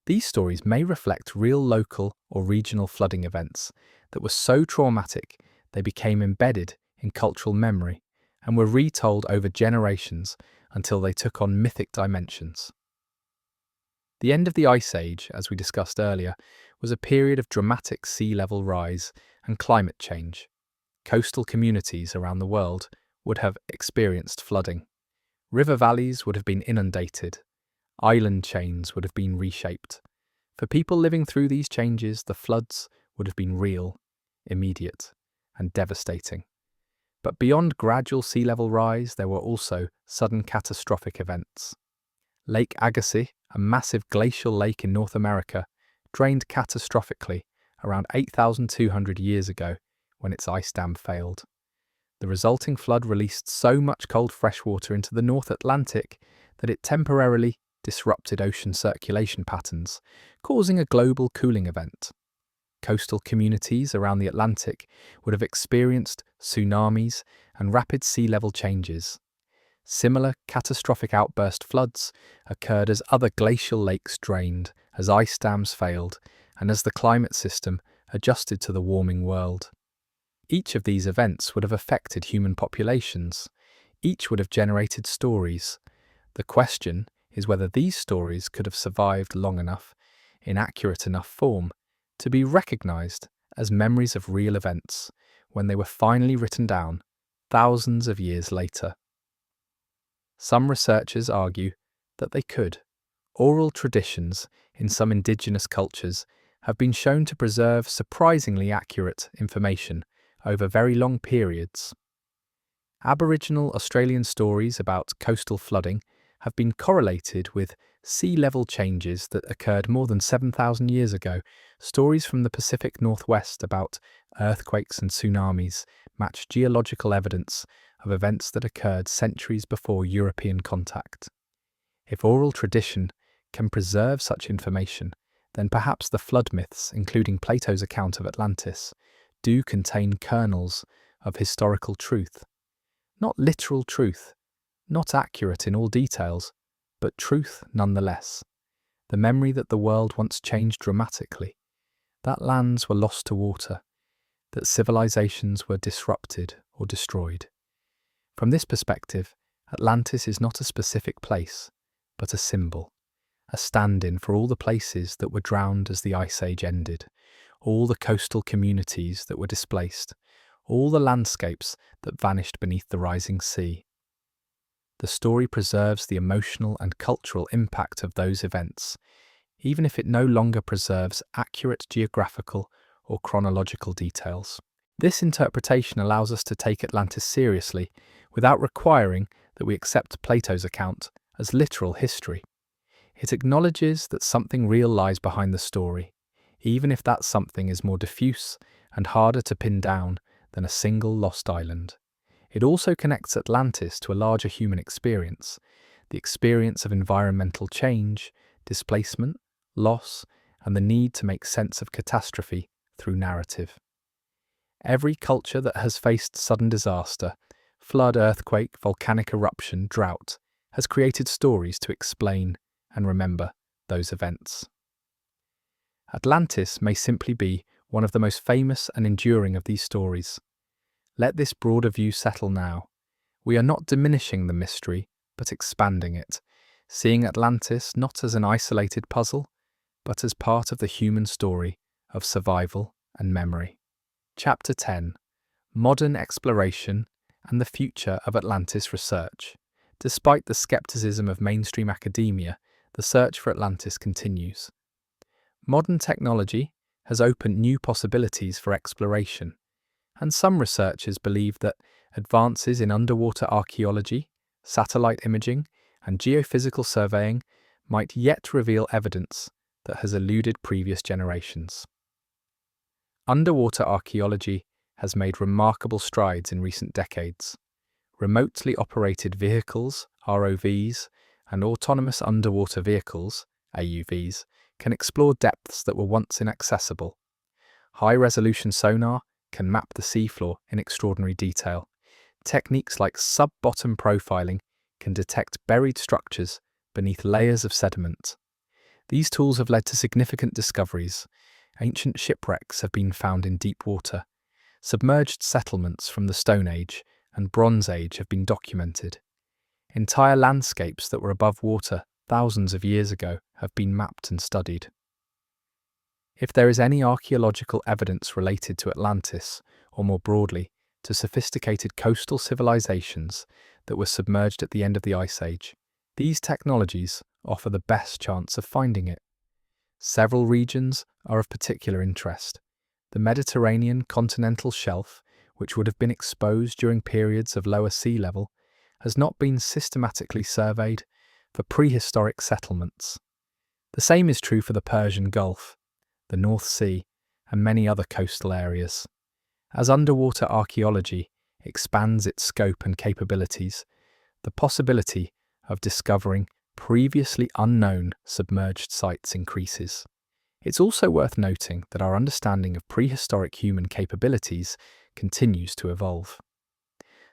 These stories may reflect real local or regional flooding events that were so traumatic they became embedded in cultural memory and were retold over generations until they took on mythic dimensions. The end of the Ice Age, as we discussed earlier, was a period of dramatic sea level rise and climate change. Coastal communities around the world would have experienced flooding. River valleys would have been inundated. Island chains would have been reshaped. For people living through these changes, the floods would have been real, immediate, and devastating. But beyond gradual sea level rise, there were also sudden catastrophic events. Lake Agassiz, a massive glacial lake in North America, drained catastrophically around 8,200 years ago when its ice dam failed. The resulting flood released so much cold freshwater into the North Atlantic that it temporarily disrupted ocean circulation patterns, causing a global cooling event. Coastal communities around the Atlantic would have experienced tsunamis and rapid sea level changes. Similar catastrophic outburst floods occurred as other glacial lakes drained, as ice dams failed, and as the climate system adjusted to the warming world. Each of these events would have affected human populations. Each would have generated stories. The question is whether these stories could have survived long enough, in accurate enough form, to be recognized as memories of real events when they were finally written down thousands of years later. Some researchers argue that they could. Oral traditions in some indigenous cultures have been shown to preserve surprisingly accurate information over very long periods. Aboriginal Australian stories about coastal flooding have been correlated with sea level changes that occurred more than 7,000 years ago, stories from the Pacific Northwest about earthquakes and tsunamis match geological evidence of events that occurred centuries before European contact. If oral tradition can preserve such information, then perhaps the flood myths, including Plato's account of Atlantis, do contain kernels of historical truth. Not literal truth, not accurate in all details, but truth nonetheless. The memory that the world once changed dramatically, that lands were lost to water, that civilizations were disrupted or destroyed. From this perspective, Atlantis is not a specific place, but a symbol, a stand-in for all the places that were drowned as the Ice Age ended, all the coastal communities that were displaced, all the landscapes that vanished beneath the rising sea. The story preserves the emotional and cultural impact of those events, even if it no longer preserves accurate geographical or chronological details. This interpretation allows us to take Atlantis seriously without requiring that we accept Plato's account as literal history. It acknowledges that something real lies behind the story, even if that something is more diffuse and harder to pin down than a single lost island. It also connects Atlantis to a larger human experience, the experience of environmental change, displacement, loss, and the need to make sense of catastrophe through narrative. Every culture that has faced sudden disaster, flood, earthquake, volcanic eruption, drought, has created stories to explain and remember those events. Atlantis may simply be one of the most famous and enduring of these stories. Let this broader view settle now. We are not diminishing the mystery, but expanding it, seeing Atlantis not as an isolated puzzle, but as part of the human story of survival and memory. Chapter 10. Modern Exploration and the Future of Atlantis Research. Despite the skepticism of mainstream academia, the search for Atlantis continues. Modern technology has opened new possibilities for exploration, and some researchers believe that advances in underwater archaeology, satellite imaging, and geophysical surveying might yet reveal evidence that has eluded previous generations. Underwater archaeology has made remarkable strides in recent decades. Remotely operated vehicles, ROVs, and autonomous underwater vehicles, AUVs, can explore depths that were once inaccessible. High-resolution sonar can map the seafloor in extraordinary detail. Techniques like sub-bottom profiling can detect buried structures beneath layers of sediment. These tools have led to significant discoveries. Ancient shipwrecks have been found in deep water. Submerged settlements from the Stone Age and Bronze Age have been documented. Entire landscapes that were above water thousands of years ago have been mapped and studied. If there is any archaeological evidence related to Atlantis, or more broadly, to sophisticated coastal civilizations that were submerged at the end of the Ice Age, these technologies offer the best chance of finding it. Several regions are of particular interest. The Mediterranean continental shelf, which would have been exposed during periods of lower sea level, has not been systematically surveyed for prehistoric settlements. The same is true for the Persian Gulf, the North Sea, and many other coastal areas. As underwater archaeology expands its scope and capabilities, the possibility of discovering previously unknown submerged sites increases. It's also worth noting that our understanding of prehistoric human capabilities continues to evolve.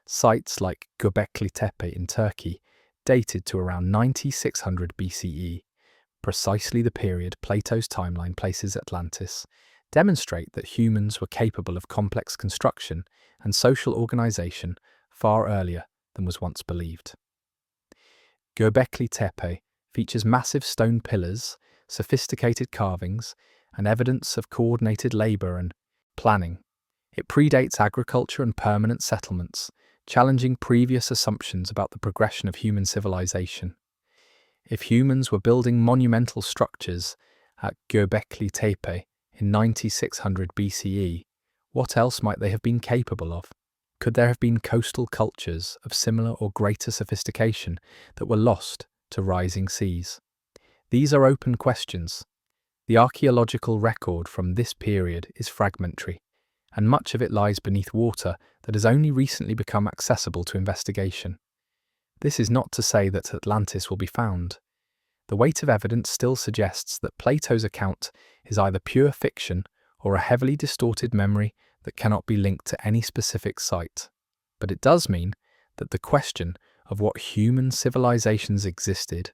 Sites like Göbekli Tepe in Turkey, dated to around 9600 BCE, precisely the period Plato's timeline places Atlantis, demonstrate that humans were capable of complex construction and social organization far earlier than was once believed. Göbekli Tepe features massive stone pillars, sophisticated carvings, and evidence of coordinated labor and planning. It predates agriculture and permanent settlements, challenging previous assumptions about the progression of human civilization. If humans were building monumental structures at Göbekli Tepe in 9600 BCE, what else might they have been capable of? Could there have been coastal cultures of similar or greater sophistication that were lost to rising seas? These are open questions. The archaeological record from this period is fragmentary, and much of it lies beneath water that has only recently become accessible to investigation. This is not to say that Atlantis will be found. The weight of evidence still suggests that Plato's account is either pure fiction or a heavily distorted memory that cannot be linked to any specific site. But it does mean that the question of what human civilizations existed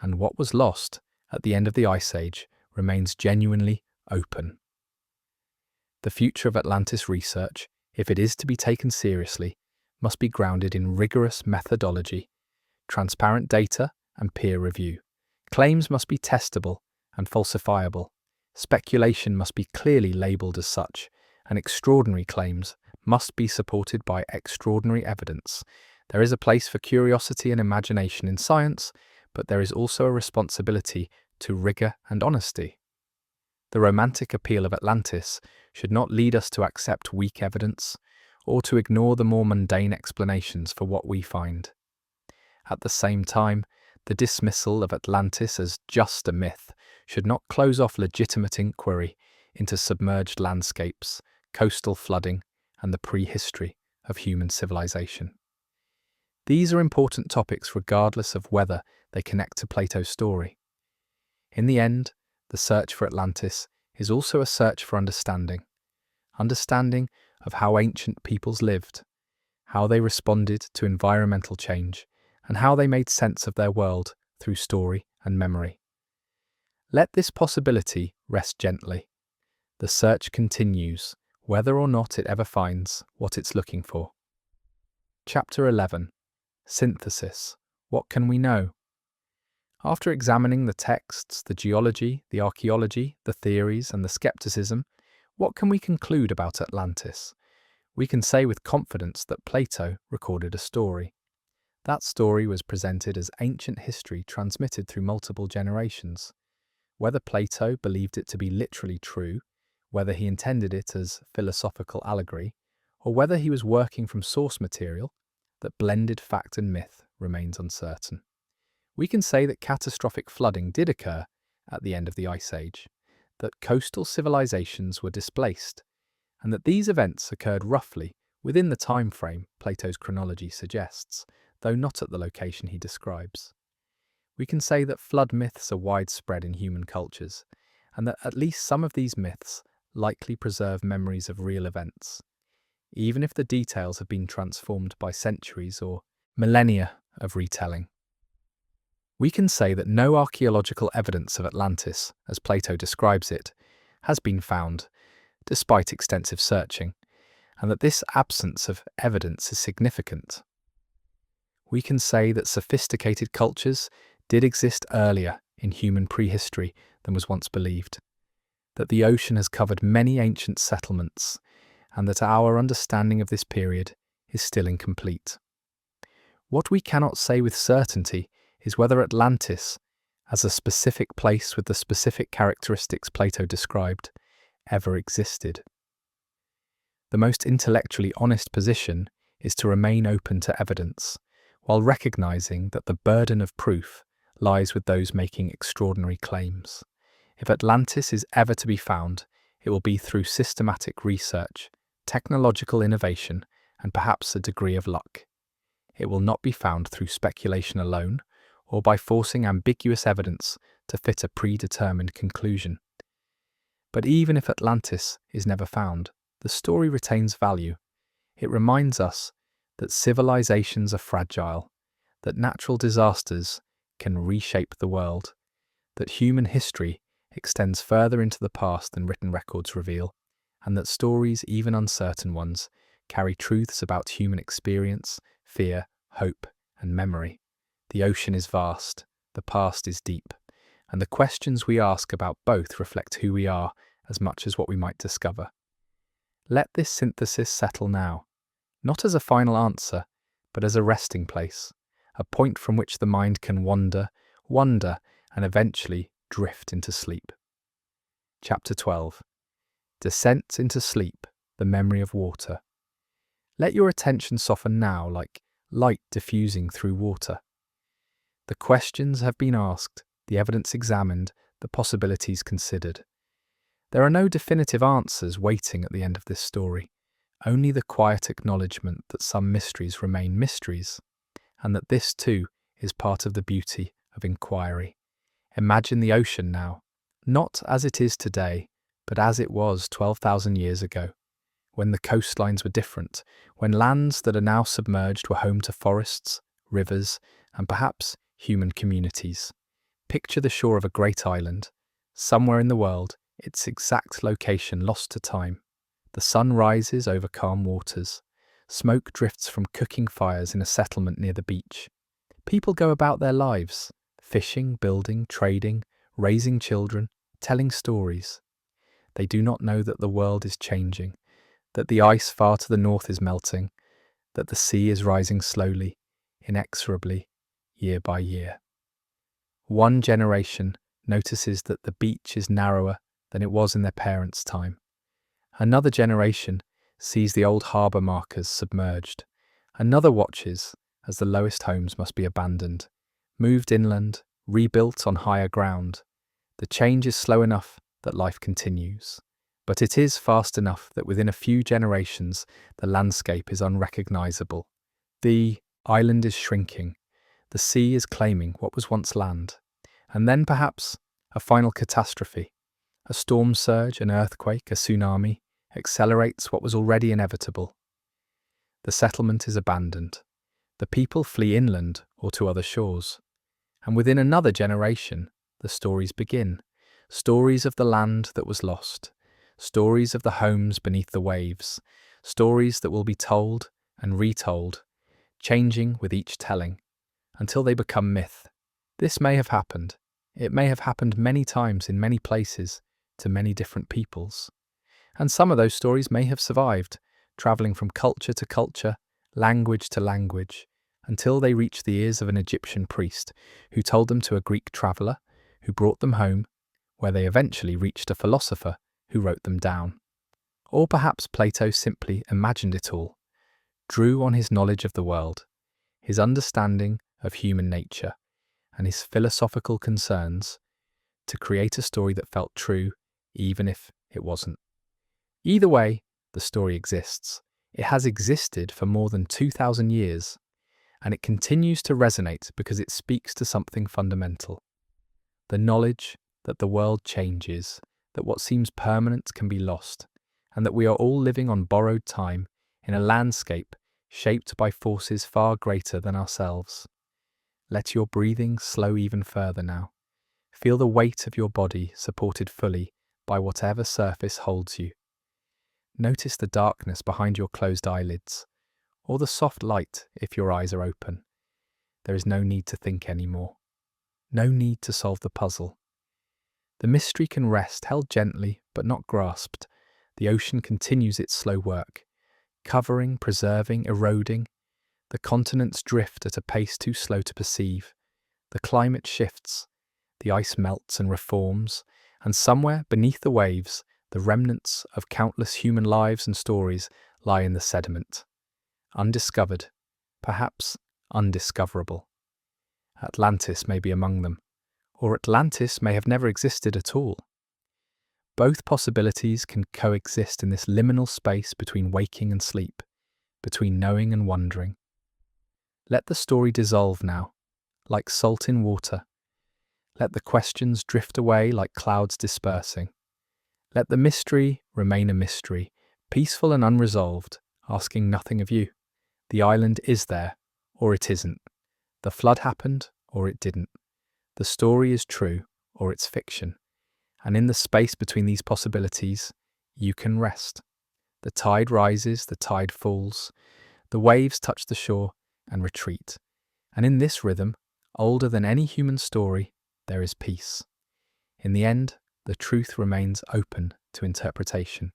and what was lost at the end of the Ice Age remains genuinely open. The future of Atlantis research, if it is to be taken seriously, must be grounded in rigorous methodology, transparent data, and peer review. Claims must be testable and falsifiable. Speculation must be clearly labelled as such, and extraordinary claims must be supported by extraordinary evidence. There is a place for curiosity and imagination in science, but there is also a responsibility to rigour and honesty. The romantic appeal of Atlantis should not lead us to accept weak evidence or to ignore the more mundane explanations for what we find. At the same time, the dismissal of Atlantis as just a myth should not close off legitimate inquiry into submerged landscapes, coastal flooding, and the prehistory of human civilization. These are important topics regardless of whether they connect to Plato's story. In the end, the search for Atlantis is also a search for understanding of how ancient peoples lived, how they responded to environmental change, and how they made sense of their world through story and memory. Let this possibility rest gently. The search continues, whether or not it ever finds what it's looking for. Chapter 11. Synthesis. What can we know? After examining the texts, the geology, the archaeology, the theories, and the skepticism, what can we conclude about Atlantis? We can say with confidence that Plato recorded a story. That story was presented as ancient history transmitted through multiple generations. Whether Plato believed it to be literally true, whether he intended it as philosophical allegory, or whether he was working from source material that blended fact and myth remains uncertain. We can say that catastrophic flooding did occur at the end of the Ice Age, that coastal civilizations were displaced, and that these events occurred roughly within the time frame Plato's chronology suggests, though not at the location he describes. We can say that flood myths are widespread in human cultures, and that at least some of these myths likely preserve memories of real events, even if the details have been transformed by centuries or millennia of retelling. We can say that no archaeological evidence of Atlantis, as Plato describes it, has been found, despite extensive searching, and that this absence of evidence is significant. We can say that sophisticated cultures did exist earlier in human prehistory than was once believed, that the ocean has covered many ancient settlements, and that our understanding of this period is still incomplete. What we cannot say with certainty is whether Atlantis, as a specific place with the specific characteristics Plato described, ever existed. The most intellectually honest position is to remain open to evidence, while recognizing that the burden of proof lies with those making extraordinary claims. If Atlantis is ever to be found, it will be through systematic research, technological innovation, and perhaps a degree of luck. It will not be found through speculation alone, or by forcing ambiguous evidence to fit a predetermined conclusion. But even if Atlantis is never found, the story retains value. It reminds us that civilizations are fragile, that natural disasters can reshape the world, that human history extends further into the past than written records reveal, and that stories, even uncertain ones, carry truths about human experience, fear, hope, and memory. The ocean is vast, the past is deep, and the questions we ask about both reflect who we are as much as what we might discover. Let this synthesis settle now, not as a final answer, but as a resting place, a point from which the mind can wander, and eventually drift into sleep. Chapter 12. Descent into sleep, the memory of water. Let your attention soften now like light diffusing through water. The questions have been asked, the evidence examined, the possibilities considered. There are no definitive answers waiting at the end of this story, only the quiet acknowledgement that some mysteries remain mysteries, and that this too is part of the beauty of inquiry. Imagine the ocean now, not as it is today, but as it was 12,000 years ago, when the coastlines were different, when lands that are now submerged were home to forests, rivers, and perhaps human communities. Picture the shore of a great island, somewhere in the world, its exact location lost to time. The sun rises over calm waters. Smoke drifts from cooking fires in a settlement near the beach. People go about their lives, fishing, building, trading, raising children, telling stories. They do not know that the world is changing, that the ice far to the north is melting, that the sea is rising slowly, inexorably, year by year. One generation notices that the beach is narrower than it was in their parents' time. Another generation sees the old harbour markers submerged. Another watches as the lowest homes must be abandoned, moved inland, rebuilt on higher ground. The change is slow enough that life continues, but it is fast enough that within a few generations the landscape is unrecognisable. The island is shrinking, the sea is claiming what was once land, and then perhaps a final catastrophe. A storm surge, an earthquake, a tsunami accelerates what was already inevitable. The settlement is abandoned. The people flee inland or to other shores. And within another generation, the stories begin. Stories of the land that was lost. Stories of the homes beneath the waves. Stories that will be told and retold, changing with each telling, until they become myth. This may have happened. It may have happened many times in many places, to many different peoples. And some of those stories may have survived, travelling from culture to culture, language to language, until they reached the ears of an Egyptian priest, who told them to a Greek traveller, who brought them home, where they eventually reached a philosopher, who wrote them down. Or perhaps Plato simply imagined it all, drew on his knowledge of the world, his understanding of human nature, and his philosophical concerns, to create a story that felt true, even if it wasn't. Either way, the story exists. It has existed for more than 2,000 years, and it continues to resonate because it speaks to something fundamental. The knowledge that the world changes, that what seems permanent can be lost, and that we are all living on borrowed time in a landscape shaped by forces far greater than ourselves. Let your breathing slow even further now. Feel the weight of your body supported fully by whatever surface holds you. Notice the darkness behind your closed eyelids, or the soft light if your eyes are open. There is no need to think anymore. No need to solve the puzzle. The mystery can rest, held gently but not grasped. The ocean continues its slow work, covering, preserving, eroding. The continents drift at a pace too slow to perceive. The climate shifts. The ice melts and reforms, and somewhere beneath the waves, the remnants of countless human lives and stories lie in the sediment. Undiscovered, perhaps undiscoverable. Atlantis may be among them, or Atlantis may have never existed at all. Both possibilities can coexist in this liminal space between waking and sleep, between knowing and wondering. Let the story dissolve now, like salt in water. Let the questions drift away like clouds dispersing. Let the mystery remain a mystery, peaceful and unresolved, asking nothing of you. The island is there, or it isn't. The flood happened, or it didn't. The story is true, or it's fiction. And in the space between these possibilities, you can rest. The tide rises, the tide falls. The waves touch the shore and retreat. And in this rhythm, older than any human story, there is peace. In the end, the truth remains open to interpretation.